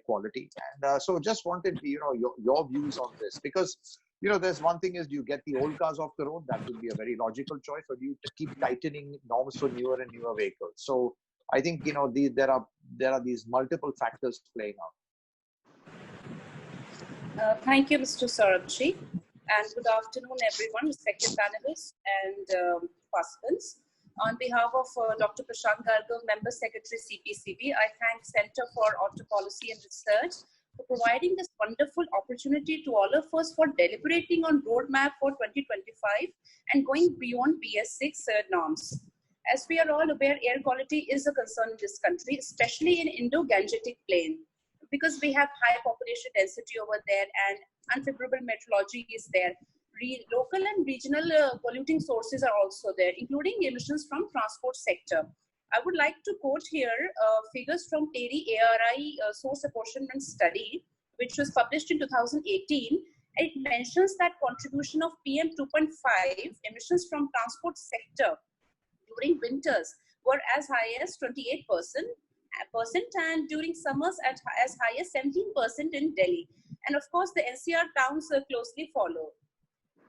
quality? And so just wanted, your views on this. Because, there's one thing is, do you get the old cars off the road? That would be a very logical choice. Or do you keep tightening norms for newer and newer vehicles? So I think, there are these multiple factors playing out. Thank you, Mr. Sarabji. And good afternoon, everyone, respected panelists and participants. On behalf of Dr. Prashant Gargal, Member Secretary CPCB, I thank Center for Auto Policy and Research for providing this wonderful opportunity to all of us for deliberating on roadmap for 2025 and going beyond BS6 norms. As we are all aware, air quality is a concern in this country, especially in Indo-Gangetic plain, because we have high population density over there and unfavorable meteorology is there. Local and regional polluting sources are also there, including emissions from transport sector. I would like to quote here figures from TERI ARI source apportionment study, which was published in 2018. It mentions that contribution of PM 2.5 emissions from transport sector during winters were as high as 28%, and during summers as high as 17% in Delhi. And of course, the NCR towns closely follow.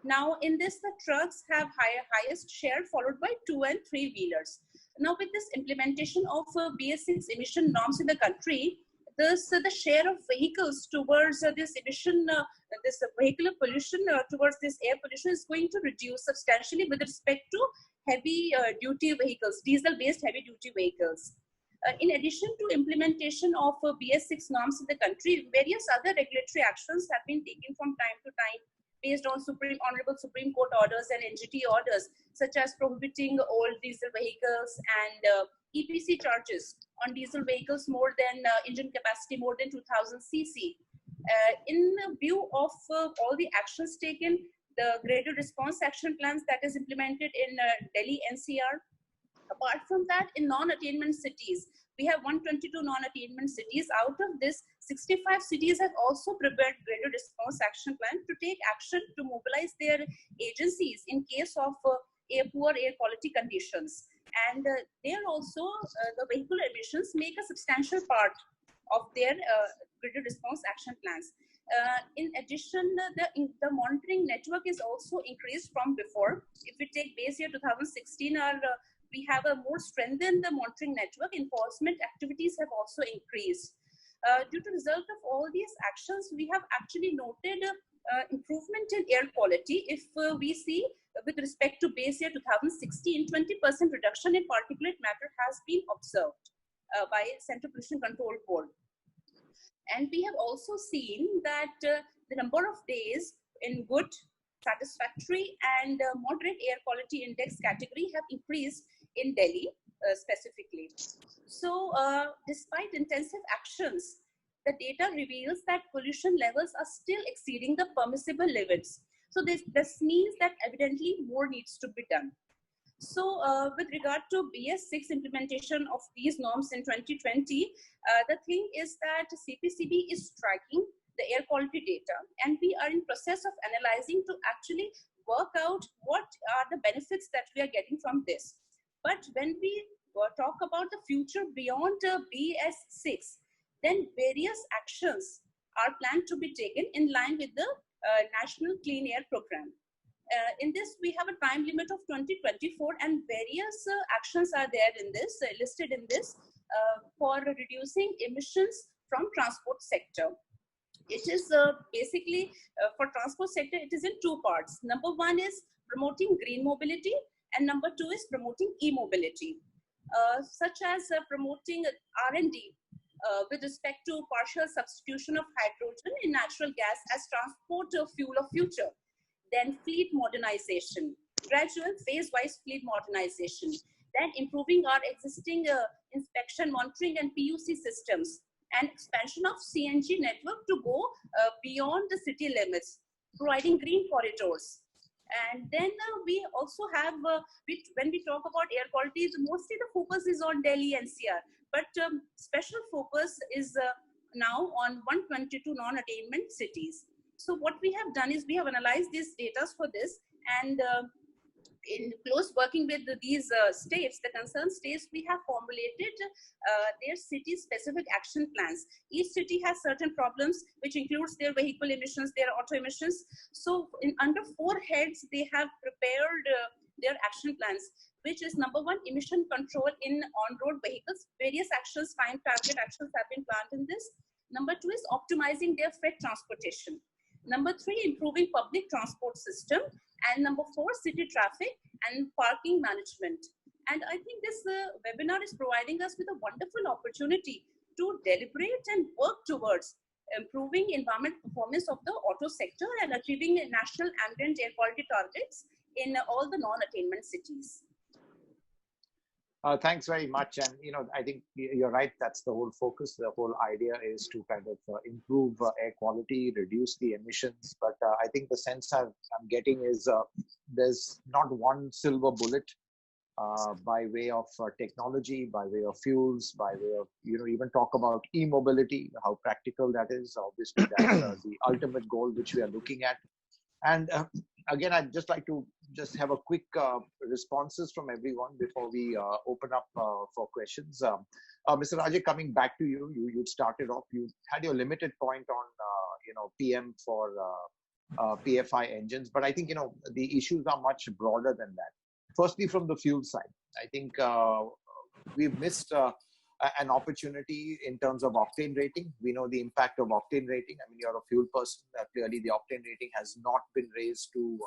Now, in this, the trucks have highest share, followed by 2- and 3-wheelers. Now, with this implementation of BS6 emission norms in the country, the share of vehicles towards this emission, this vehicular pollution towards this air pollution is going to reduce substantially with respect to heavy-duty vehicles, diesel-based heavy-duty vehicles. In addition to implementation of BS6 norms in the country, various other regulatory actions have been taken from time to time based on Honorable Supreme Court orders and NGT orders, such as prohibiting old diesel vehicles and EPC charges on diesel vehicles more than engine capacity more than 2000 cc. In view of all the actions taken, the graded response action plans that is implemented in Delhi NCR. Apart from that, in non-attainment cities, we have 122 non-attainment cities. Out of this, 65 cities have also prepared graded response action plan to take action to mobilize their agencies in case of poor air quality conditions. And there also, the vehicular emissions make a substantial part of their graded response action plans. In addition, the monitoring network is also increased from before. If we take base year 2016, we have a more strengthened the monitoring network. Enforcement activities have also increased. Due to result of all these actions, we have actually noted improvement in air quality. If we see with respect to base year 2016, 20% reduction in particulate matter has been observed by Central Pollution Control Board. And we have also seen that the number of days in good, satisfactory and moderate air quality index category have increased in Delhi specifically. So despite intensive actions the data reveals that pollution levels are still exceeding the permissible limits. So this means that evidently more needs to be done. So with regard to BS6 implementation of these norms in 2020, the thing is that CPCB is tracking the air quality data, and we are in process of analyzing to actually work out what are the benefits that we are getting from this. But when we talk about the future beyond BS6, then various actions are planned to be taken in line with the National Clean Air Program. In this, we have a time limit of 2024, and various actions are there in this, listed in this, for reducing emissions from transport sector. It is basically, for transport sector, it is in two parts. Number one is promoting green mobility, and number two is promoting e-mobility, such as promoting R&D with respect to partial substitution of hydrogen in natural gas as transport fuel of future. Then fleet modernization, gradual phase-wise fleet modernization, then improving our existing inspection, monitoring and PUC systems, and expansion of CNG network to go beyond the city limits, providing green corridors. And then we also have, when we talk about air quality, mostly the focus is on Delhi NCR, but special focus is now on 122 non-attainment cities. So what we have done is we have analyzed these data for this, and in close working with these states, the concerned states, we have formulated their city-specific action plans. Each city has certain problems, which includes their vehicle emissions, their auto emissions. So in under 4 heads, they have prepared their action plans, which is number one, emission control in on-road vehicles. Various actions, 5 target actions have been planned in this. Number 2 is optimizing their freight transportation. Number 3, improving public transport system. And number 4, city traffic and parking management. And I think this webinar is providing us with a wonderful opportunity to deliberate and work towards improving environment performance of the auto sector and achieving national ambient air quality targets in all the non-attainment cities. Thanks very much. And, I think you're right. That's the whole focus. The whole idea is to kind of improve air quality, reduce the emissions. But I think the sense I'm getting is there's not one silver bullet by way of technology, by way of fuels, by way of, even talk about e-mobility, how practical that is. Obviously, that's the ultimate goal which we are looking at. And again, I'd just like to have a quick responses from everyone before we open up for questions. Mr. Rajay, coming back to you, you started off, you had your limited point on, PM for PFI engines, but I think, the issues are much broader than that. Firstly, from the fuel side, I think we've missed an opportunity in terms of octane rating. We know the impact of octane rating. I mean, you're a fuel person. Clearly, the octane rating has not been raised to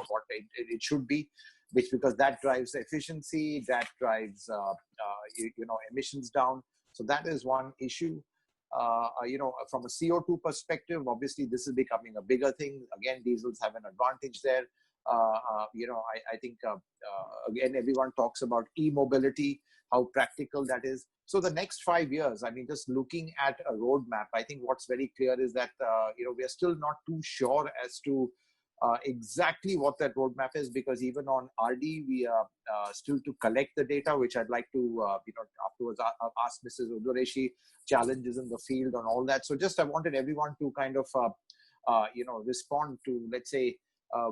what it should be, because that drives efficiency, that drives emissions down. So that is one issue. From a CO2 perspective, obviously this is becoming a bigger thing. Again, diesels have an advantage there. I think again, everyone talks about e-mobility, how practical that is. So the next 5 years, I mean, just looking at a roadmap, I think what's very clear is that, we are still not too sure as to exactly what that roadmap is, because even on RD, we are still to collect the data, which I'd like to, afterwards ask Mrs. Udureshi, challenges in the field on all that. So just I wanted everyone to kind of, respond to, let's say,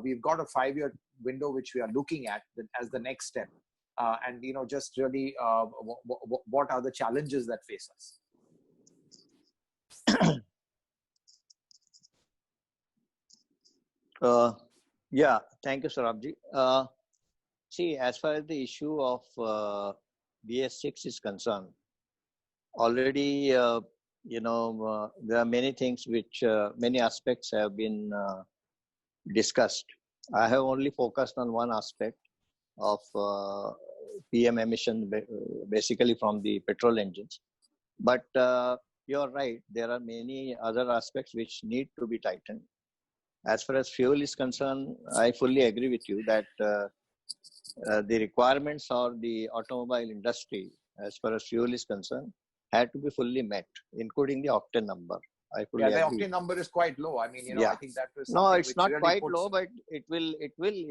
we've got a 5-year window, which we are looking at as the next step. And, just really, what are the challenges that face us? Yeah, thank you, Sarabji. See, as far as the issue of BS6 is concerned, already, there are many things which, many aspects have been discussed. I have only focused on one aspect of PM emission, basically from the petrol engines. But you're right, there are many other aspects which need to be tightened. As far as fuel is concerned, I fully agree with you that the requirements of the automobile industry, as far as fuel is concerned, had to be fully met, including the octane number. I fully the agree. octane number is quite low. I mean, I think that was no, it's not really quite low, but it will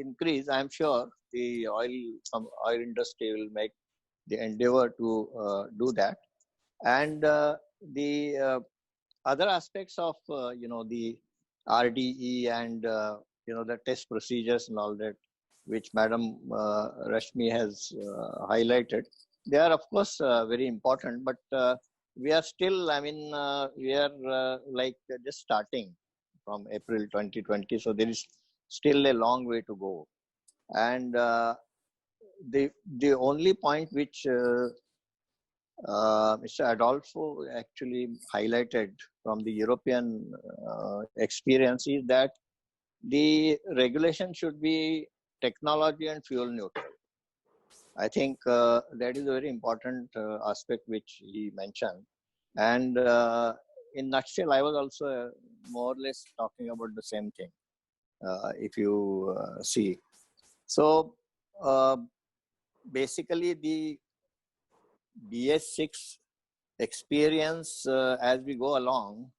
increase. I'm sure the oil industry will make the endeavor to do that, and the other aspects of the RDE and the test procedures and all that, which Madam Rashmi has highlighted, they are of course very important, but we are still, we are like just starting from April 2020, so there is still a long way to go. And the only point which Mr. Adolfo actually highlighted from the European experience is that the regulation should be technology and fuel neutral. I think that is a very important aspect which he mentioned. And in nutshell, I was also more or less talking about the same thing, if you see. So basically the BS6 experience as we go along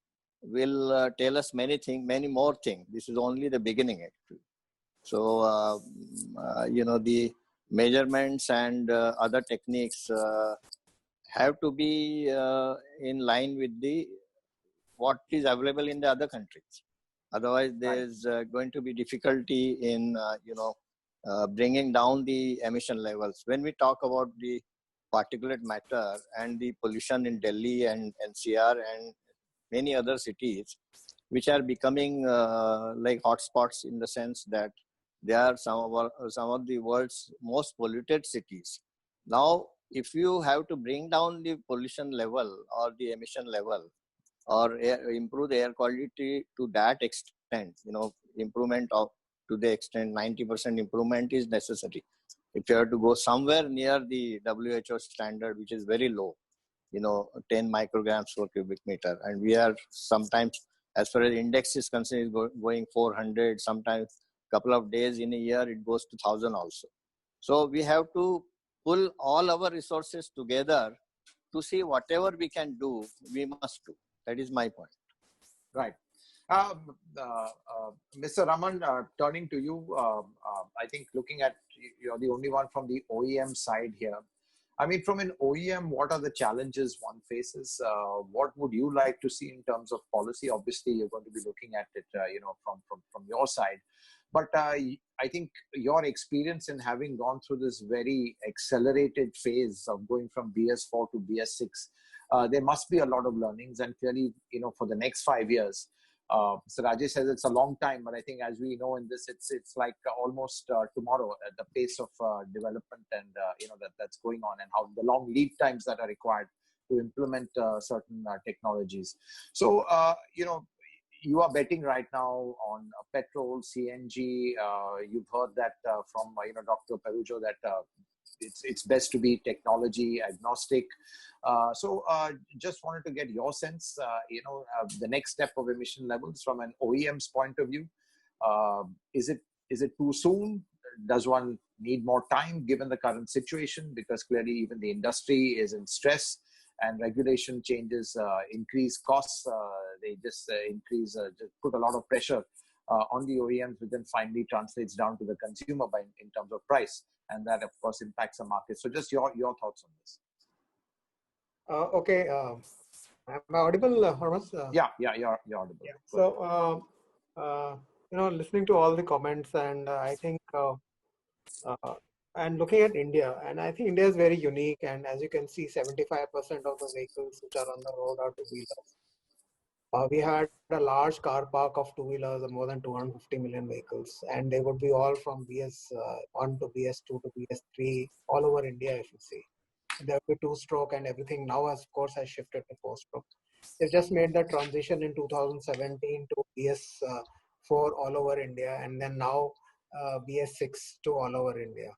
will tell us many more things. This is only the beginning actually. So, the measurements and other techniques have to be in line with what is available in the other countries. Otherwise, there's going to be difficulty in, bringing down the emission levels. When we talk about the particulate matter and the pollution in Delhi and NCR and many other cities, which are becoming like hotspots in the sense that they are some of the world's most polluted cities. Now, if you have to bring down the pollution level or the emission level or improve the air quality to that extent, improvement to the extent 90% improvement is necessary. If you have to go somewhere near the WHO standard, which is very low, 10 micrograms per cubic meter, and we are sometimes, as far as index is concerned, going 400, sometimes couple of days in a year it goes to 1000 also. So we have to pull all our resources together to see whatever we can do, we must do. That is my point. Right. Mr. Raman, turning to you, I think looking at, you're the only one from the OEM side here. I mean, from an OEM, what are the challenges one faces? What would you like to see in terms of policy? Obviously, you're going to be looking at it, from your side. But I think your experience in having gone through this very accelerated phase of going from BS4 to BS6, there must be a lot of learnings. And clearly, for the next 5 years, so Rajesh says it's a long time, but I think as we know in this, it's like almost tomorrow at the pace of development and that's going on, and how the long lead times that are required to implement certain technologies. So you are betting right now on petrol, CNG. You've heard that from Dr. Perujo that it's best to be technology agnostic. So just wanted to get your sense, the next step of emission levels from an OEM's point of view. Is it too soon? Does one need more time given the current situation? Because clearly even the industry is in stress, and regulation changes increase costs. They just just put a lot of pressure on the OEMs, which then finally translates down to the consumer in terms of price. And that, of course, impacts the market. So just your thoughts on this. Okay. Am I audible, Hormas? Yeah, you're audible. Yeah. So, listening to all the comments, and I think, and looking at India, and I think India is very unique. And as you can see, 75% of the vehicles which are on the road are two-wheelers. We had a large car park of two-wheelers, more than 250 million vehicles, and they would be all from BS1 to BS2 to BS3 all over India, if you see. There will be two-stroke and everything now, of course, has shifted to four-stroke. They just made the transition in 2017 to BS4 all over India, and then now BS6 to all over India.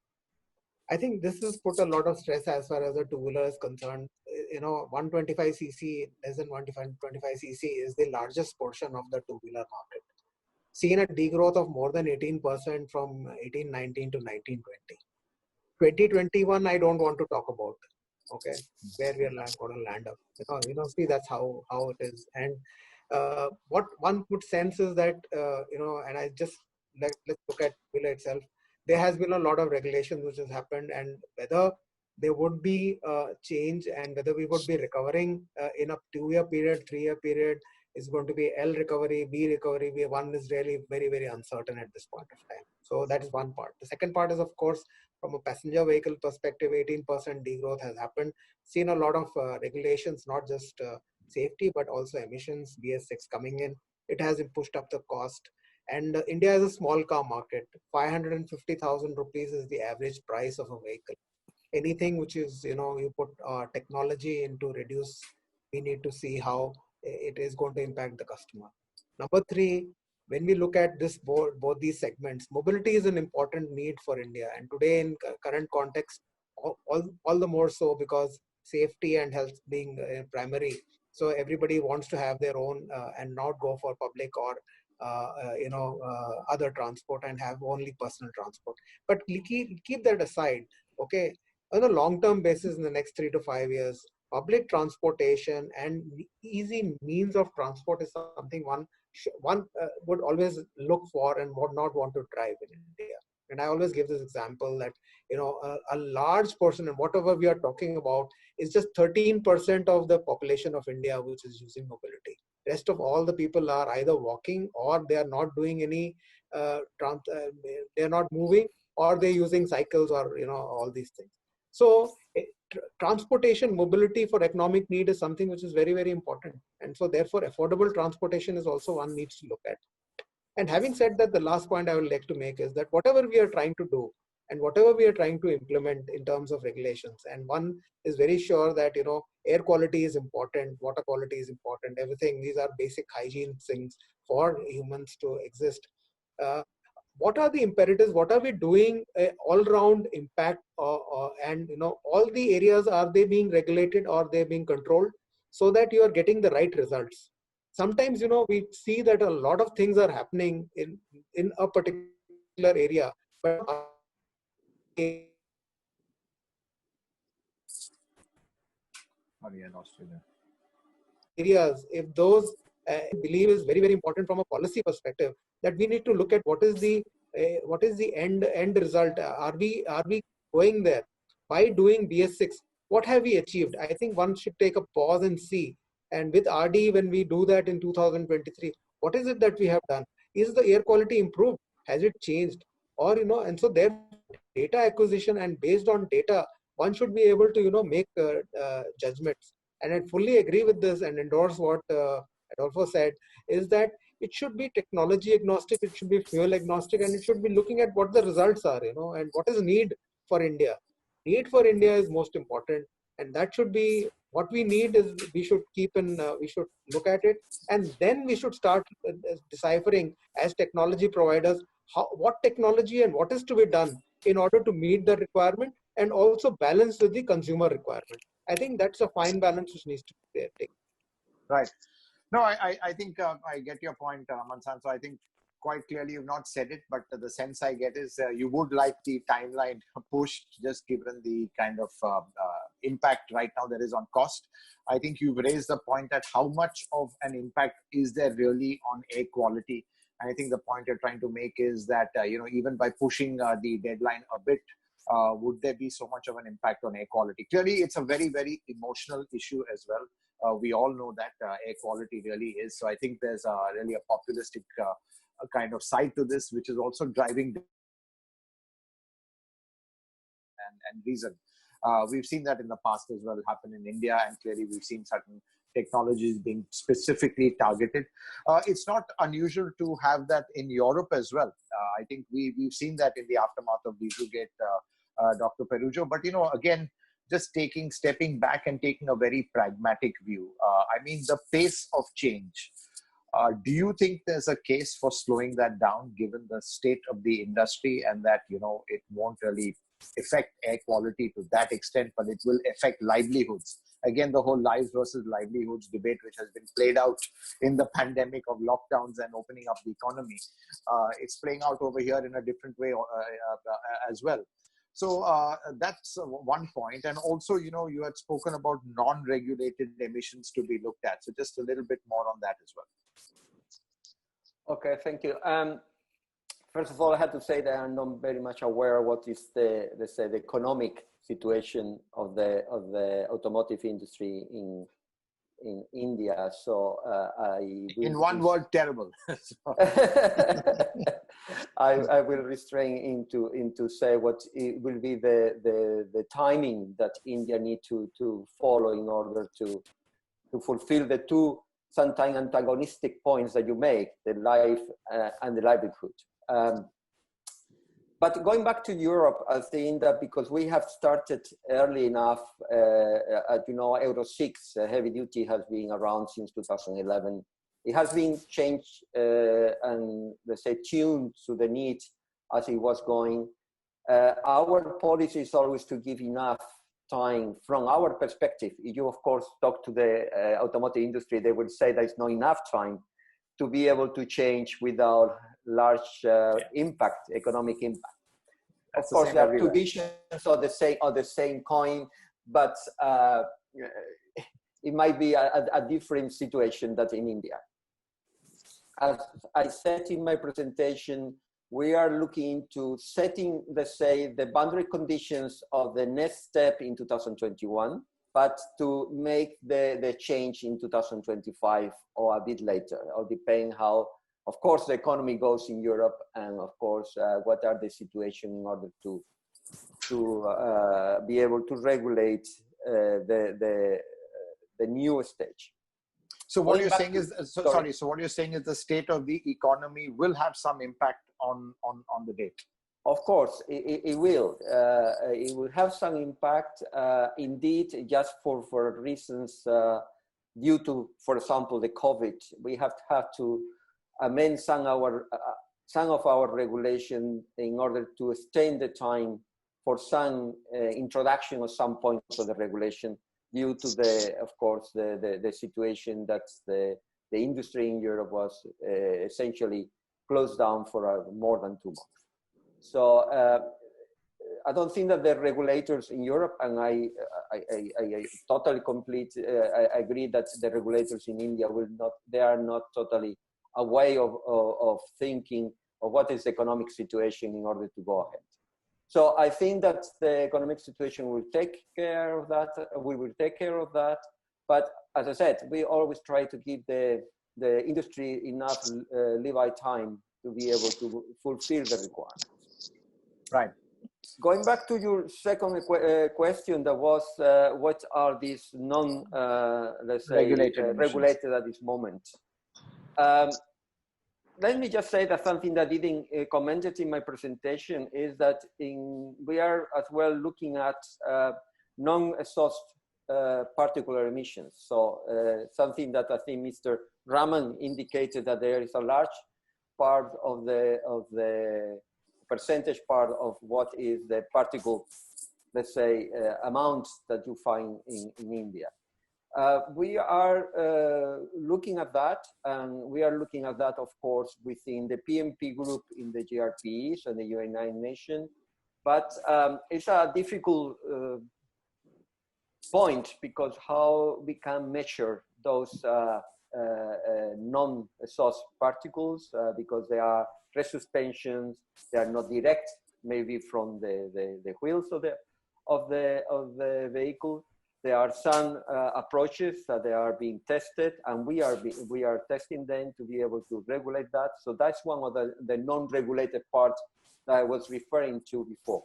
I think this has put a lot of stress as far as the two-wheeler is concerned. 125cc, less than 125cc is the largest portion of the two-wheeler market. Seen a degrowth of more than 18% from 1819 to 1920. 2021, I don't want to talk about. okay, where we are going to land up. See, that's how it is. And what one would sense is that, and I just, let's look at Villa itself. There has been a lot of regulations which has happened, and whether there would be change and whether we would be recovering in a 2-year period, 3-year period, is going to be L recovery, B recovery. One is really very, very uncertain at this point of time. So that is one part. The second part is, of course, from a passenger vehicle perspective, 18% degrowth has happened. Seen a lot of regulations, not just safety, but also emissions, BS6 coming in. It has pushed up the cost. And India is a small car market. 550,000 rupees is the average price of a vehicle. Anything which is, you put technology into reduce, we need to see how it is going to impact the customer. Number 3, when we look at this both these segments, mobility is an important need for India. And today in current context, all the more so, because safety and health being primary. So everybody wants to have their own and not go for public or other transport and have only personal transport. But keep that aside, okay? On a long-term basis, in the next 3 to 5 years, public transportation and easy means of transport is something one would always look for and would not want to drive in India. And I always give this example that, a large portion, and whatever we are talking about, is just 13% of the population of India which is using mobility. Rest of all the people are either walking, or they are not doing any, they are not moving, or they're using cycles, or, all these things. So transportation, mobility for economic need is something which is very, very important. And so therefore, affordable transportation is also one needs to look at. And having said that, the last point I would like to make is that whatever we are trying to do and whatever we are trying to implement in terms of regulations, and one is very sure that, air quality is important, water quality is important, everything, these are basic hygiene things for humans to exist. What are the imperatives? What are we doing all-round impact, and all the areas, are they being regulated or they being controlled so that you are getting the right results? Sometimes we see that a lot of things are happening in a particular area, but areas, if those believe is very, very important from a policy perspective, that we need to look at what is the end result. Are we going there by doing BS6? What have we achieved? I think one should take a pause and see. And with RD, when we do that in 2023, what is it that we have done? Is the air quality improved? Has it changed? Or, and so there, data acquisition, and based on data, one should be able to, make judgments. And I fully agree with this and endorse what Adolfo said, is that it should be technology agnostic, it should be fuel agnostic, and it should be looking at what the results are, and what is need for India. Need for India is most important, and that should be what we need. Is we should keep in, we should look at it, and then we should start deciphering as technology providers what technology and what is to be done in order to meet the requirement and also balance with the consumer requirement. I think that's a fine balance which needs to be taken. Right. No, I think I get your point, Mansan. So I think quite clearly you've not said it, but the sense I get is you would like the timeline pushed, just given the kind of impact right now there is on cost. I think you've raised the point that how much of an impact is there really on air quality. And I think the point you're trying to make is that, even by pushing the deadline a bit, would there be so much of an impact on air quality? Clearly, it's a very, very emotional issue as well. We all know that air quality really is. So I think there's really a populistic kind of side to this, which is also driving and reason. We've seen that in the past as well happen in India, and clearly we've seen certain technologies being specifically targeted. It's not unusual to have that in Europe as well. I think we've seen that in the aftermath of Dieselgate, Dr. Perujo. But, again, just stepping back and taking a very pragmatic view. I mean, the pace of change. Do you think there's a case for slowing that down, given the state of the industry, and that, it won't really affect air quality to that extent, but it will affect livelihoods? Again, the whole lives versus livelihoods debate, which has been played out in the pandemic of lockdowns and opening up the economy, it's playing out over here in a different way as well. So that's one point. And also, you had spoken about non-regulated emissions to be looked at. So just a little bit more on that as well. Okay, thank you. First of all, I have to say that I'm not very much aware of what is the, let's say, the economic situation of the automotive industry in India. So in one word, terrible. I will restrain into say what it will be the timing that India need to follow in order to fulfill the two sometimes antagonistic points that you make, the life and the livelihood. But going back to Europe, I think that because we have started early enough, Euro 6 heavy duty has been around since 2011. It has been changed and, let's say, tuned to the need as it was going. Our policy is always to give enough time from our perspective. If you, of course, talk to the automotive industry, they will say there's not enough time to be able to change without large impact, economic impact. Of course, there are two visions of the same coin, but it might be a different situation than in India. As I said in my presentation, we are looking into setting, let's say, the boundary conditions of the next step in 2021, but to make the change in 2025 or a bit later, or depending how, of course, the economy goes in Europe, and of course, what are the situation in order to be able to regulate the new stage. So what you're saying is, so what you're saying is the state of the economy will have some impact on the date. Of course, it will. It will have some impact. Indeed, just for reasons due to, for example, the COVID, we have to amend some of our regulation in order to extend the time for some introduction of some points of the regulation due to the situation that the industry in Europe was essentially closed down for more than 2 months. So I don't think that the regulators in Europe, and I totally I agree that the regulators in India they are not totally a way of thinking of what is the economic situation in order to go ahead. So I think that the economic situation will take care of that. We will take care of that. But as I said, we always try to give the industry enough leeway time to be able to fulfill the requirements. Right. Going back to your second question, that was what are these let's say, regulated at this moment. Let me just say that something that I didn't commented in my presentation is that we are as well looking at non-exhaust particular emissions. So something that I think Mr. Raman indicated, that there is a large part of the percentage part of what is the particle, let's say, amounts that you find in India. We are looking at that, and we are looking at that, of course, within the PMP group in the GRPs and the United Nations. But it's a difficult point, because how we can measure those non-exhaust particles, because they are resuspensions, they are not direct, maybe from the wheels of the vehicle. There are some approaches that they are being tested, and we are testing them to be able to regulate that. So that's one of the non-regulated parts that I was referring to before.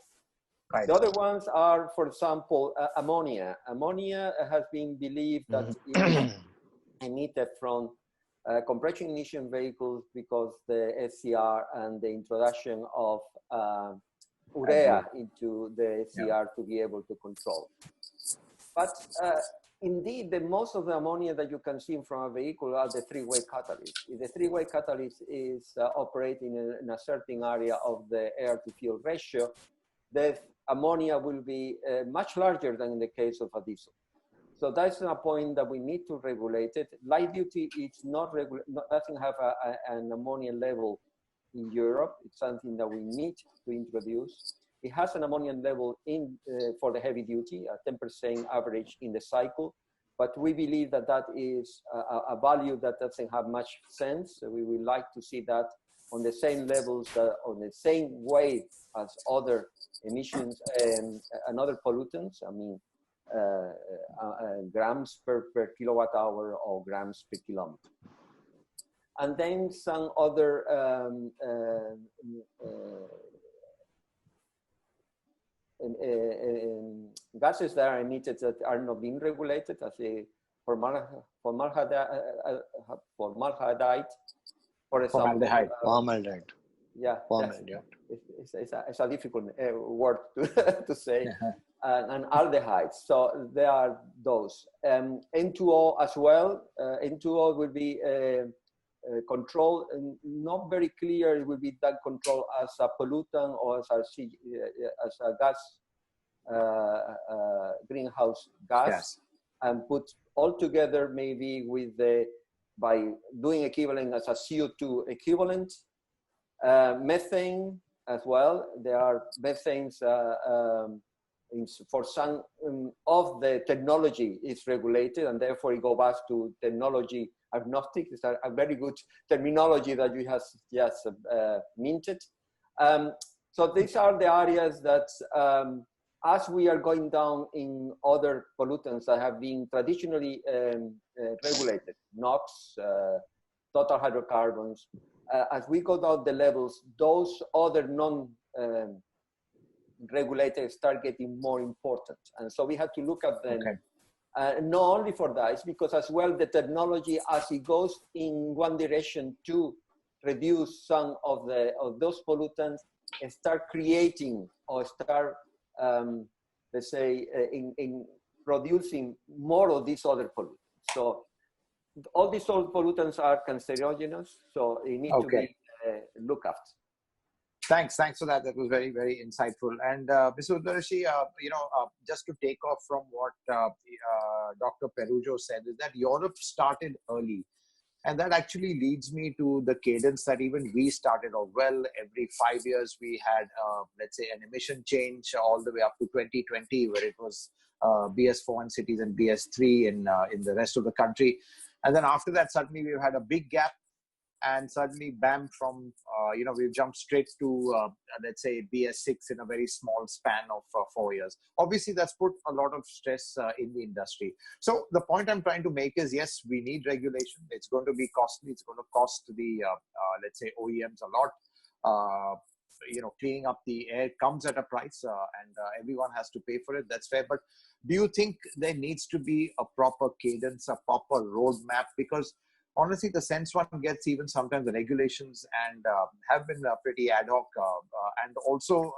Right. The other ones are, for example, ammonia. Ammonia has been believed that it is emitted from compression ignition vehicles, because the SCR and the introduction of urea into the SCR to be able to control. But indeed, most of the ammonia that you can see from a vehicle are the three-way catalyst. If the three-way catalyst is operating in a certain area of the air-to-fuel ratio, the ammonia will be much larger than in the case of a diesel. So that's a point that we need to regulate it. Light duty is doesn't have an ammonia level in Europe. It's something that we need to introduce. It has an ammonia level in for the heavy duty, a 10% average in the cycle. But we believe that that is a value that doesn't have much sense. So we would like to see that on the same levels, on the same way as other emissions and other pollutants. I mean, grams per kilowatt hour or grams per kilometer. And then some other gases that are emitted that are not being regulated, as the formaldehyde, for example. Formaldehyde. Yeah, formaldehyde. It's a difficult word to say. And aldehydes. So there are those. N2O as well. N2O will be controlled, not very clear. It will be that control as a pollutant or as a gas, greenhouse gas, yes. And put all together maybe with by doing equivalent as a CO2 equivalent. Methane as well. There are methanes for some of the technology is regulated, and therefore it goes back to technology agnostic. It's a very good terminology that you have just minted. So these are the areas that as we are going down in other pollutants that have been traditionally regulated, NOx, total hydrocarbons, as we go down the levels, those other non-regulated start getting more important. And so we have to look at them. Okay. Not only for that, it's because as well the technology, as it goes in one direction to reduce some of those pollutants, start creating or start, let's say, in producing more of these other pollutants. So all these old pollutants are cancerogenous, so they need to be looked after. Thanks for that. That was very, very insightful. And Mr. Uttarashi, just to take off from what Dr. Perujo said, is that Europe started early. And that actually leads me to the cadence that even we started off. Well, every 5 years we had, let's say, an emission change all the way up to 2020, where it was BS4 in cities and BS3 in the rest of the country. And then after that, suddenly we've had a big gap. And suddenly, bam, from, we've jumped straight to, let's say, BS6 in a very small span of 4 years. Obviously, that's put a lot of stress in the industry. So the point I'm trying to make is, yes, we need regulation. It's going to be costly. It's going to cost the, let's say, OEMs a lot. Cleaning up the air comes at a price and everyone has to pay for it. That's fair. But do you think there needs to be a proper cadence, a proper roadmap? Because honestly, the sense one gets, even sometimes the regulations and have been pretty ad hoc. And also,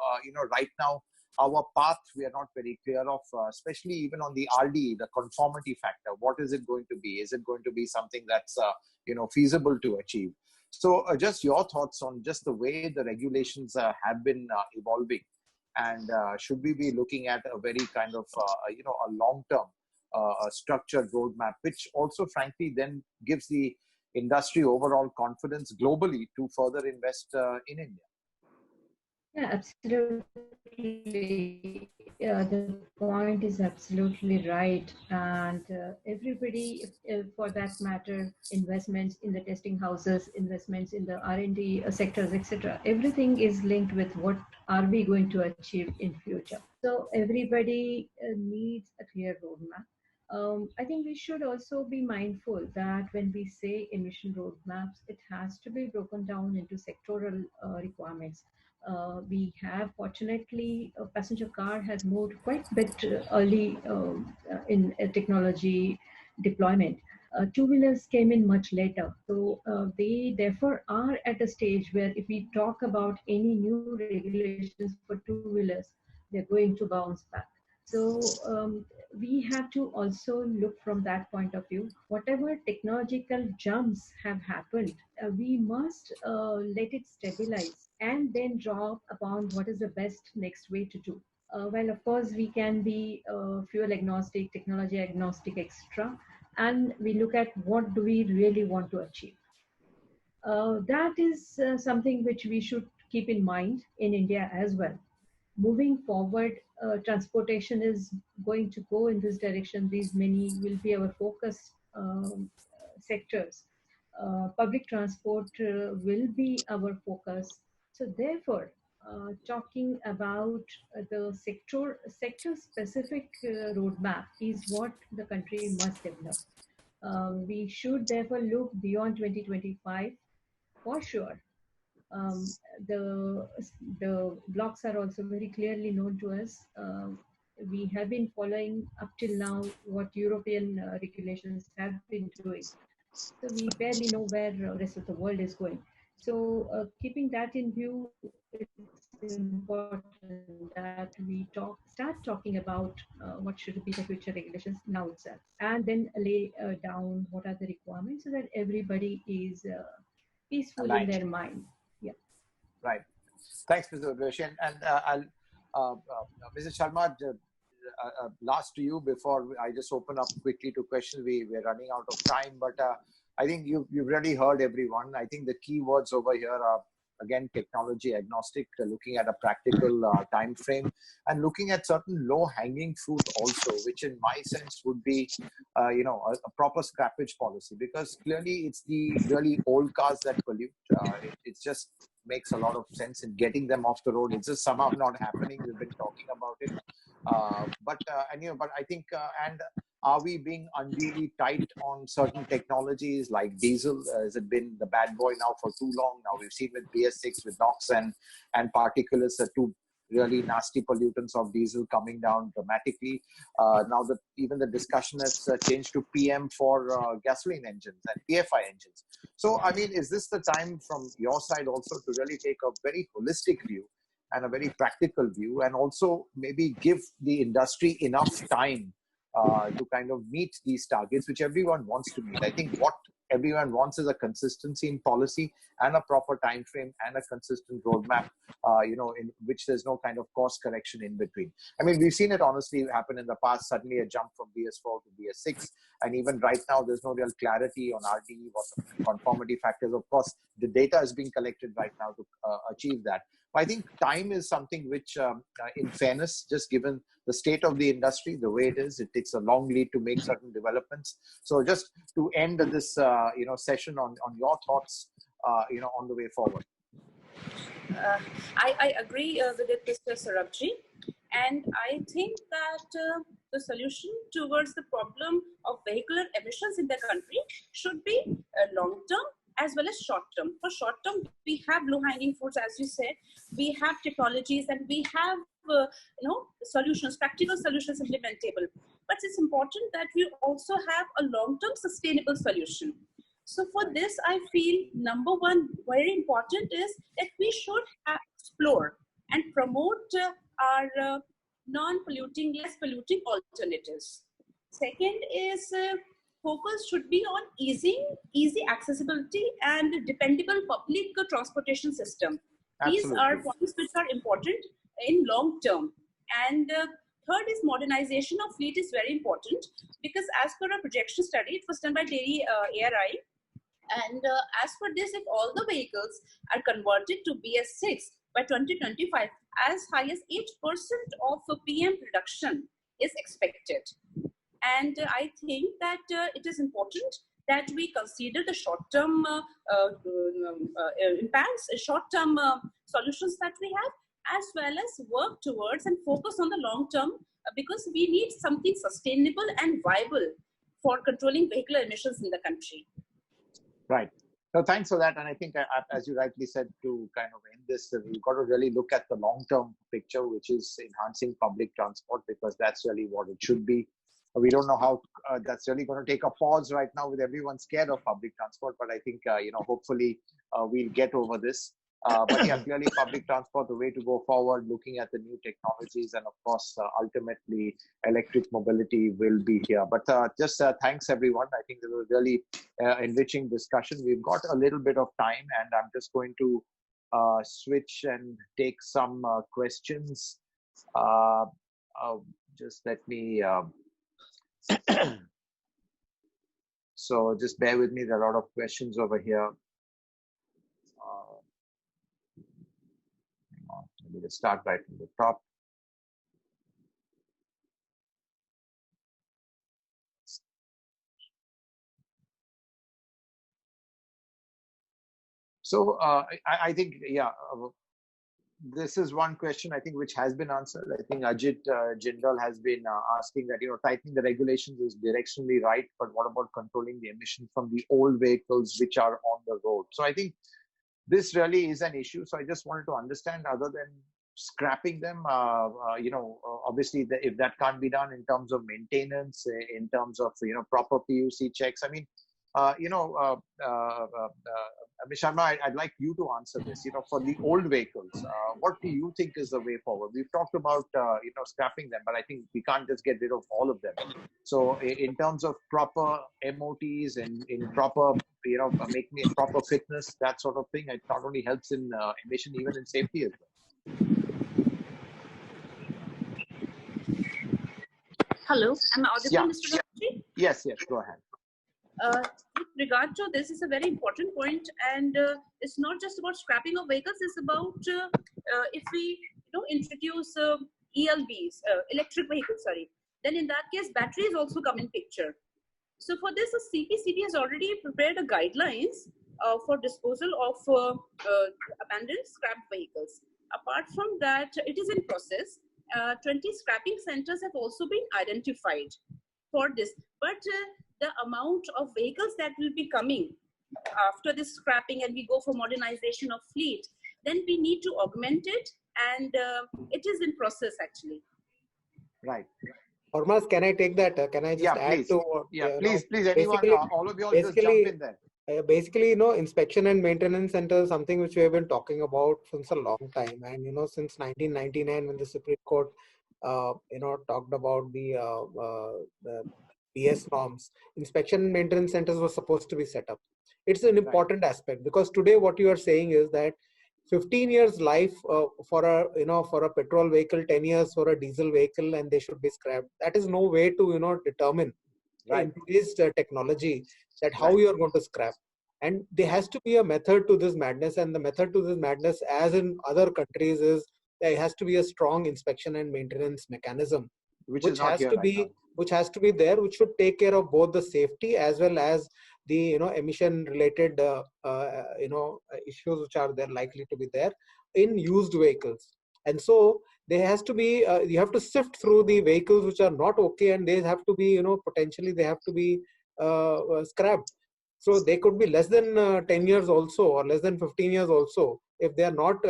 right now, our path, we are not very clear of, especially even on the RDE, the conformity factor. What is it going to be? Is it going to be something that's, feasible to achieve? So just your thoughts on just the way the regulations have been evolving. And should we be looking at a very kind of, a long-term a structured roadmap, which also, frankly, then gives the industry overall confidence globally to further invest in India? Yeah, absolutely. The point is absolutely right. And everybody, for that matter, investments in the testing houses, investments in the R&D sectors, etc. Everything is linked with what are we going to achieve in future. So everybody needs a clear roadmap. I think we should also be mindful that when we say emission roadmaps, it has to be broken down into sectoral requirements. We have, fortunately, a passenger car has moved quite a bit early in technology deployment. Two-wheelers came in much later. So they therefore are at a stage where if we talk about any new regulations for two-wheelers, they're going to bounce back. So we have to also look from that point of view. Whatever technological jumps have happened, we must let it stabilize and then draw upon what is the best next way to do. Well, of course, we can be fuel agnostic, technology agnostic, etc. And we look at what do we really want to achieve. That is something which we should keep in mind in India as well. moving forward, transportation is going to go in this direction. These many will be our focus sectors. Public transport will be our focus. So therefore, talking about the sector specific roadmap is what the country must develop. We should therefore look beyond 2025 for sure. Um, the the blocks are also very clearly known to us. We have been following up till now what European regulations have been doing. So we barely know where the rest of the world is going. So keeping that in view, it's important that we start talking about what should be the future regulations now itself, and then lay down what are the requirements so that everybody is peaceful in their mind. Yeah. Right. Thanks, Mr. Doshi. And Mr. Sharma, last to you before I just open up quickly to questions. We're running out of time, but I think you've really heard everyone. I think the key words over here are, again, technology agnostic, looking at a practical time frame and looking at certain low-hanging fruit also, which in my sense would be, a proper scrappage policy, because clearly it's the really old cars that pollute. It just makes a lot of sense in getting them off the road. It's just somehow not happening. We've been talking about it. But I think, and are we being unduly tight on certain technologies like diesel? Has it been the bad boy now for too long? Now we've seen with BS6, with NOx and particulates, two really nasty pollutants of diesel coming down dramatically. Now that even the discussion has changed to PM for gasoline engines and PFI engines. So, I mean, is this the time from your side also to really take a very holistic view and a very practical view, and also maybe give the industry enough time to kind of meet these targets, which everyone wants to meet? I think what everyone wants is a consistency in policy and a proper time frame and a consistent roadmap, in which there's no kind of course correction in between. I mean, we've seen it honestly happen in the past, suddenly a jump from BS4 to BS6. And even right now, there's no real clarity on RDE, what the conformity factors. Of course, the data is being collected right now to achieve that. I think time is something which, in fairness, just given the state of the industry, the way it is, it takes a long lead to make certain developments. So just to end this, session on your thoughts, on the way forward. I agree with it, Mr. Sarabji. And I think that the solution towards the problem of vehicular emissions in the country should be long-term as well as short-term. For short-term, we have low-hanging fruits, as you said. We have technologies and we have, solutions, practical solutions implementable. But it's important that we also have a long-term sustainable solution. So for this, I feel number one, very important is that we should explore and promote our non-polluting, less polluting alternatives. Second is focus should be on easy accessibility and dependable public transportation system. Absolutely. These are points which are important in long term. And third is modernization of fleet is very important, because as per a projection study, it was done by Delhi ARI. And as for this, if all the vehicles are converted to BS6 by 2025, as high as 8% of PM reduction is expected. And I think that it is important that we consider the short-term impacts, short-term solutions that we have, as well as work towards and focus on the long-term, because we need something sustainable and viable for controlling vehicular emissions in the country. Right. So thanks for that. And I think, as you rightly said, to kind of end this, we've got to really look at the long-term picture, which is enhancing public transport, because that's really what it should be. We don't know how that's really going to take a pause right now with everyone scared of public transport. But I think, hopefully we'll get over this. But yeah, clearly public transport, the way to go forward, looking at the new technologies, and of course, ultimately electric mobility will be here. But just thanks everyone. I think it was a really enriching discussion. We've got a little bit of time, and I'm just going to switch and take some questions. Just let me, so just bear with me. There are a lot of questions over here. Let me just start right from the top. So I think, yeah, this is one question I think which has been answered. I think Ajit Jindal has been asking that, tightening the regulations is directionally right, but what about controlling the emission from the old vehicles which are on the road? So I think this really is an issue. So I just wanted to understand, other than scrapping them, obviously if that can't be done in terms of maintenance, in terms of, proper PUC checks, I mean, Ms. Sharma, I'd like you to answer this. For the old vehicles, what do you think is the way forward? We've talked about, scrapping them, but I think we can't just get rid of all of them. So in terms of proper MOTs and in proper, making it proper fitness, that sort of thing, it not only helps in emission, even in safety as well. Hello, am I audible, Yeah. Mr. Raji? Yes, go ahead. With regard to this is a very important point, and it's not just about scrapping of vehicles. It's about if we introduce ELVs, electric vehicles, then in that case batteries also come in picture. So for this, the CPCB has already prepared a guidelines for disposal of abandoned scrapped vehicles. Apart from that, it is in process. 20 scrapping centers have also been identified for this, but the amount of vehicles that will be coming after this scrapping and we go for modernization of fleet, then we need to augment it, and it is in process actually. Right. Ormas, can I take that? Can I just add please. to? Please, anyone, all of you all just jump in there. Basically, inspection and maintenance center is something which we have been talking about since a long time, and since 1999, when the Supreme Court, talked about the BS norms, inspection and maintenance centers were supposed to be set up. It's an important aspect, because today what you are saying is that 15 years life for a petrol vehicle, 10 years for a diesel vehicle, and they should be scrapped. That is no way to determine in today's technology that how you are going to scrap. And there has to be a method to this madness, and the method to this madness, as in other countries, is there has to be a strong inspection and maintenance mechanism, which has to be there, which should take care of both the safety as well as the emission related issues which are there likely to be there in used vehicles. And so there has to be you have to sift through the vehicles which are not okay, and they have to be potentially they have to be scrapped. So they could be less than 10 years also, or less than 15 years also. If they are not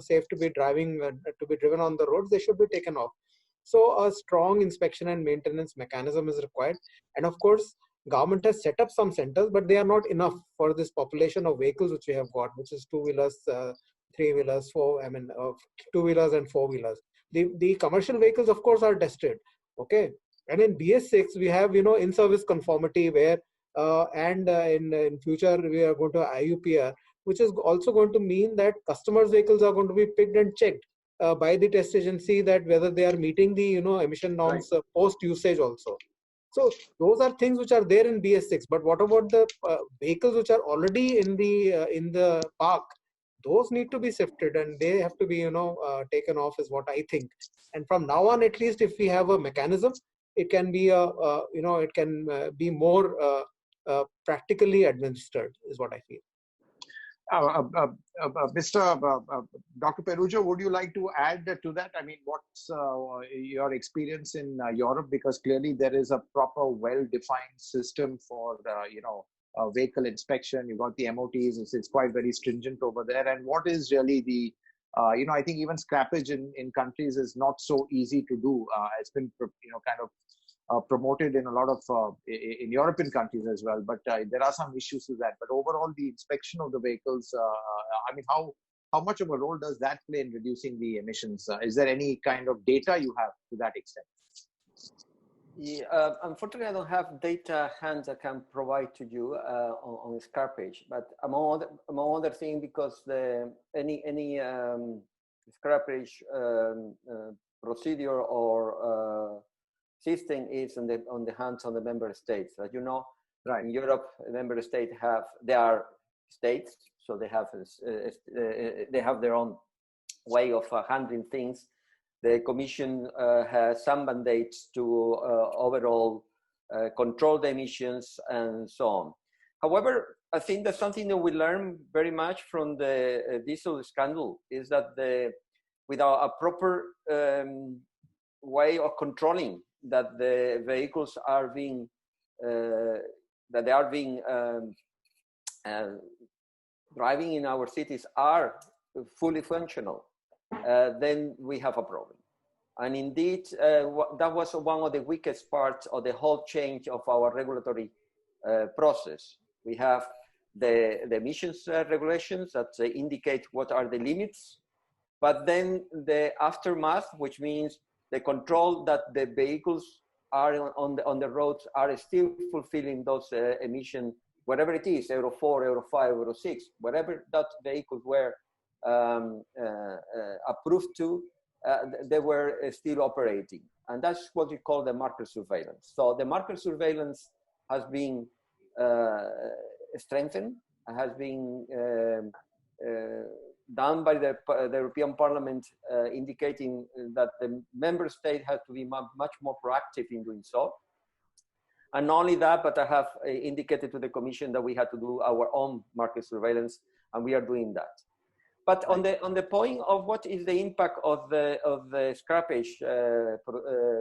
safe to be driving to be driven on the roads, they should be taken off. So a strong inspection and maintenance mechanism is required. And of course, government has set up some centers, but they are not enough for this population of vehicles which we have got, which is two-wheelers, three-wheelers, two-wheelers and four-wheelers. The commercial vehicles, of course, are tested. Okay. And in BS6, we have, in-service conformity where, in future, we are going to IUPR, which is also going to mean that customers' vehicles are going to be picked and checked by the test agency, that whether they are meeting the emission norms post usage also. So those are things which are there in BS6. But what about the vehicles which are already in the park? Those need to be sifted, and they have to be taken off, is what I think. And from now on, at least, if we have a mechanism, it can be be more practically administered, is what I feel. Dr. Peruja, would you like to add to that? I mean, what's your experience in Europe? Because clearly there is a proper, well-defined system for vehicle inspection. You've got the MOTs. It's quite very stringent over there. And what is really the I think even scrappage in countries is not so easy to do. It's been kind of promoted in a lot of in European countries as well, but there are some issues with that. But overall, the inspection of the vehicles, I mean, how much of a role does that play in reducing the emissions? Is there any kind of data you have to that extent? Yeah, unfortunately, I don't have data hands I can provide to you on scrappage. But among other things, because any scrappage procedure or system is on the hands of the member states. As you know, in Europe, member states they are states, so they have their own way of handling things. The Commission has some mandates to overall control the emissions and so on. However, I think that something that we learned very much from the diesel scandal is that without a proper way of controlling that the vehicles are being driving in our cities are fully functional, then we have a problem. And indeed, that was one of the weakest parts of the whole change of our regulatory process. We have the emissions regulations that indicate what are the limits, but then the aftermath, which means the control that the vehicles are on the roads are still fulfilling those emission, whatever it is, Euro 4, Euro 5, Euro 6, whatever that vehicles were approved to, they were still operating. And that's what we call the market surveillance. So the market surveillance has been strengthened, has been done by the European Parliament, indicating that the member state has to be much more proactive in doing so. And not only that, but I have indicated to the Commission that we had to do our own market surveillance, and we are doing that. But on the point of what is the impact of the scrappage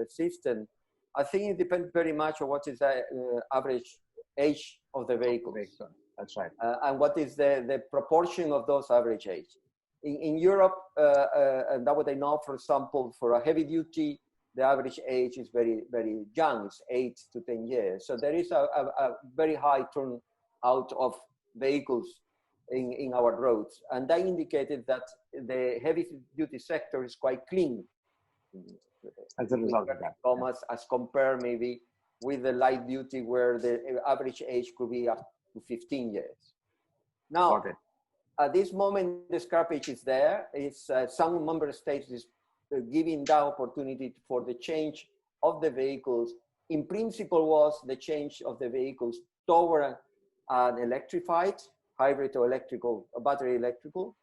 system, I think it depends very much on what is the average age of the vehicle. That's right. And what is the proportion of those average age. In Europe, and that what I know, for example, for a heavy duty, the average age is very, very young, it's 8 to 10 years. So there is a very high turnout of vehicles in our roads. And that indicated that the heavy duty sector is quite clean. As a result of that. As compared maybe with the light duty, where the average age could be up to 15 years. Now, at this moment, the scrappage is there. It's some member states is giving that opportunity for the change of the vehicles. In principle, was the change of the vehicles toward an electrified, hybrid or electrical, or battery electrical.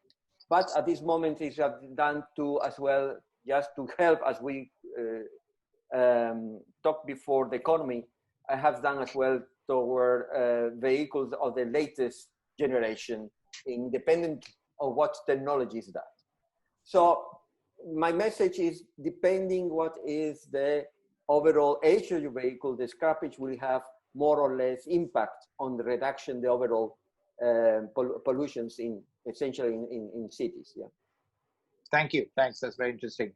But at this moment, it's done to as well, just to help, as we talked before, the economy. I have done as well toward vehicles of the latest generation, independent of what technology is that. So my message is, depending what is the overall age of your vehicle, the scrappage will have more or less impact on the reduction, the overall pollutions essentially in cities. Yeah. Thank you. Thanks. That's very interesting.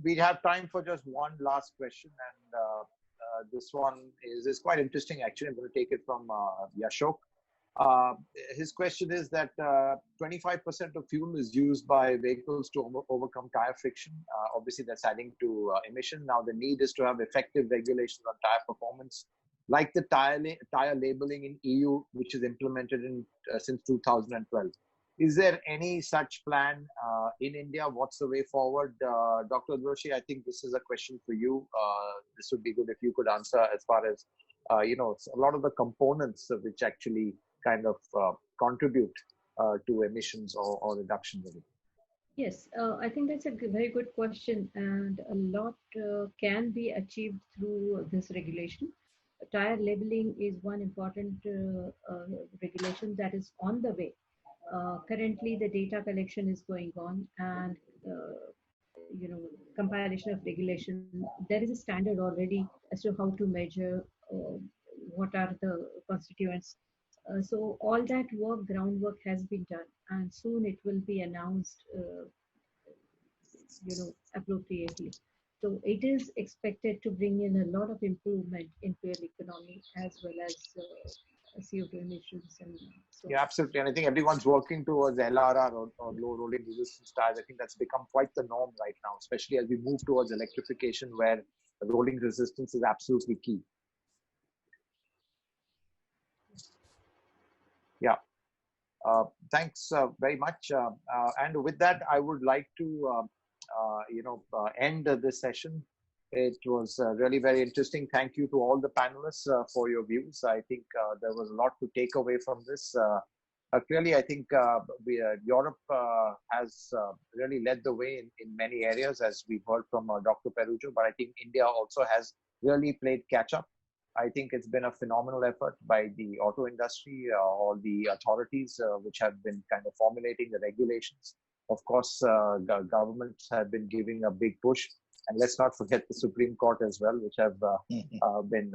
We have time for just one last question, and this one is quite interesting. Actually, I'm going to take it from Yashok. His question is that 25% of fuel is used by vehicles to overcome tire friction. Obviously, that's adding to emission. Now, the need is to have effective regulations on tire performance, like the tire labeling in EU, which is implemented since 2012. Is there any such plan in India? What's the way forward? Dr. Doshi, I think this is a question for you. This would be good if you could answer, as far as, a lot of the components which actually kind of contribute to emissions or reduction in it. Yes, I think that's a very good question, and a lot can be achieved through this regulation. Tire labeling is one important regulation that is on the way. Currently, the data collection is going on, and compilation of regulation. There is a standard already as to how to measure what are the constituents. So all that groundwork has been done, and soon it will be announced, appropriately. So it is expected to bring in a lot of improvement in fuel economy, as well as CO2 emissions. And so yeah, absolutely. And I think everyone's working towards LRR or low rolling resistance tires. I think that's become quite the norm right now, especially as we move towards electrification, where rolling resistance is absolutely key. Yeah. Thanks very much. And with that, I would like to, end this session. It was really very interesting. Thank you to all the panelists for your views. I think there was a lot to take away from this. Clearly, I think Europe has really led the way in many areas, as we've heard from Dr. Perujo, but I think India also has really played catch up. I think it's been a phenomenal effort by the auto industry or the authorities which have been kind of formulating the regulations. Of course, governments have been giving a big push. And let's not forget the Supreme Court as well, which have been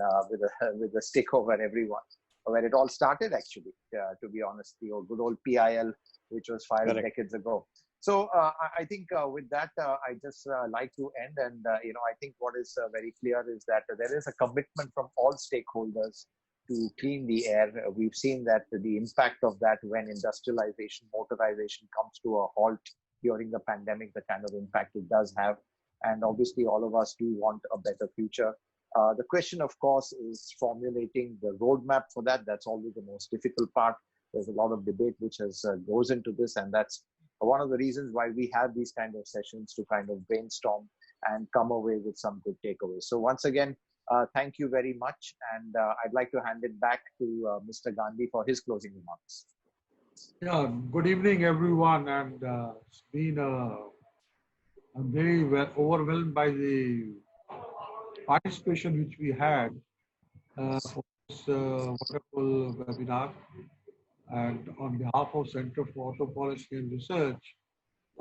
with a stick over everyone. Where it all started, actually, to be honest, the good old PIL, which was filed decades ago. So I think with that, I just like to end. And, I think what is very clear is that there is a commitment from all stakeholders to clean the air. We've seen that the impact of that when industrialization, motorization comes to a halt during the pandemic, the kind of impact it does have. And obviously, all of us do want a better future. The question, of course, is formulating the roadmap for that. That's always the most difficult part. There's a lot of debate which goes into this, and that's one of the reasons why we have these kind of sessions to kind of brainstorm and come away with some good takeaways. So once again, thank you very much, and I'd like to hand it back to Mr. Gandhi for his closing remarks. Yeah, good evening, everyone, and it's been I'm very overwhelmed by the participation which we had for this wonderful webinar. And on behalf of Center for Auto Policy and Research,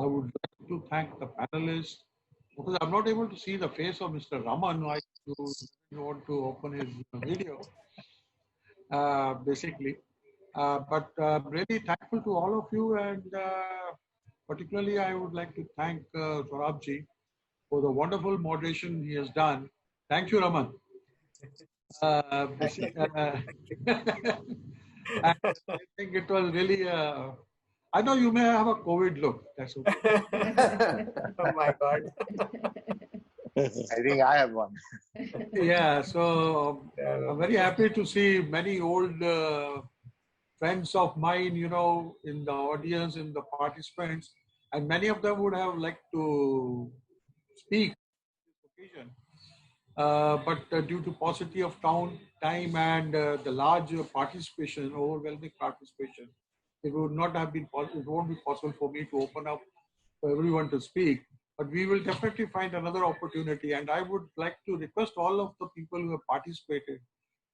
I would like to thank the panelists, because I'm not able to see the face of Mr. Raman. I don't want to open his video, basically. But I'm really thankful to all of you, and particularly I would like to thank Saurabhji for the wonderful moderation he has done. Thank you, Raman. And I think it was really, I know you may have a COVID look. That's okay. Oh my God. I think I have one. Yeah, so I'm very happy to see many old friends of mine, in the audience, in the participants, and many of them would have liked to speak on this occasion. But due to paucity of time and the large participation, overwhelming participation, it would not have been possible. It won't be possible for me to open up for everyone to speak. But we will definitely find another opportunity. And I would like to request all of the people who have participated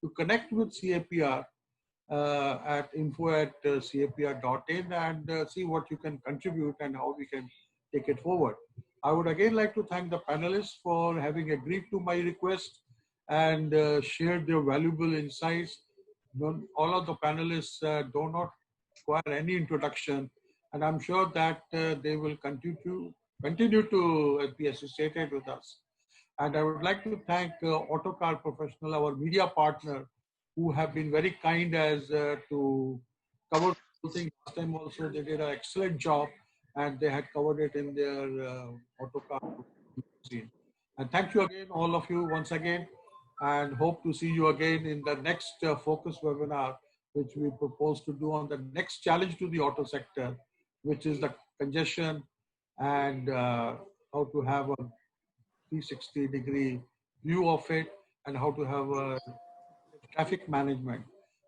to connect with CAPR at info@capr.in and see what you can contribute and how we can take it forward. I would again like to thank the panelists for having agreed to my request and shared their valuable insights. All of the panelists do not require any introduction, and I'm sure that they will continue to be associated with us. And I would like to thank Autocar Professional, our media partner, who have been very kind as to cover the thing. Last time also they did an excellent job, and they had covered it in their Autocar scene. And thank you again, all of you, once again, and hope to see you again in the next focus webinar, which we propose to do on the next challenge to the auto sector, which is the congestion and how to have a 360-degree view of it, and how to have a traffic management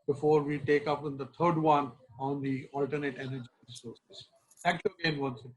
before we take up on the third one on the alternate energy sources. Thank you again once again.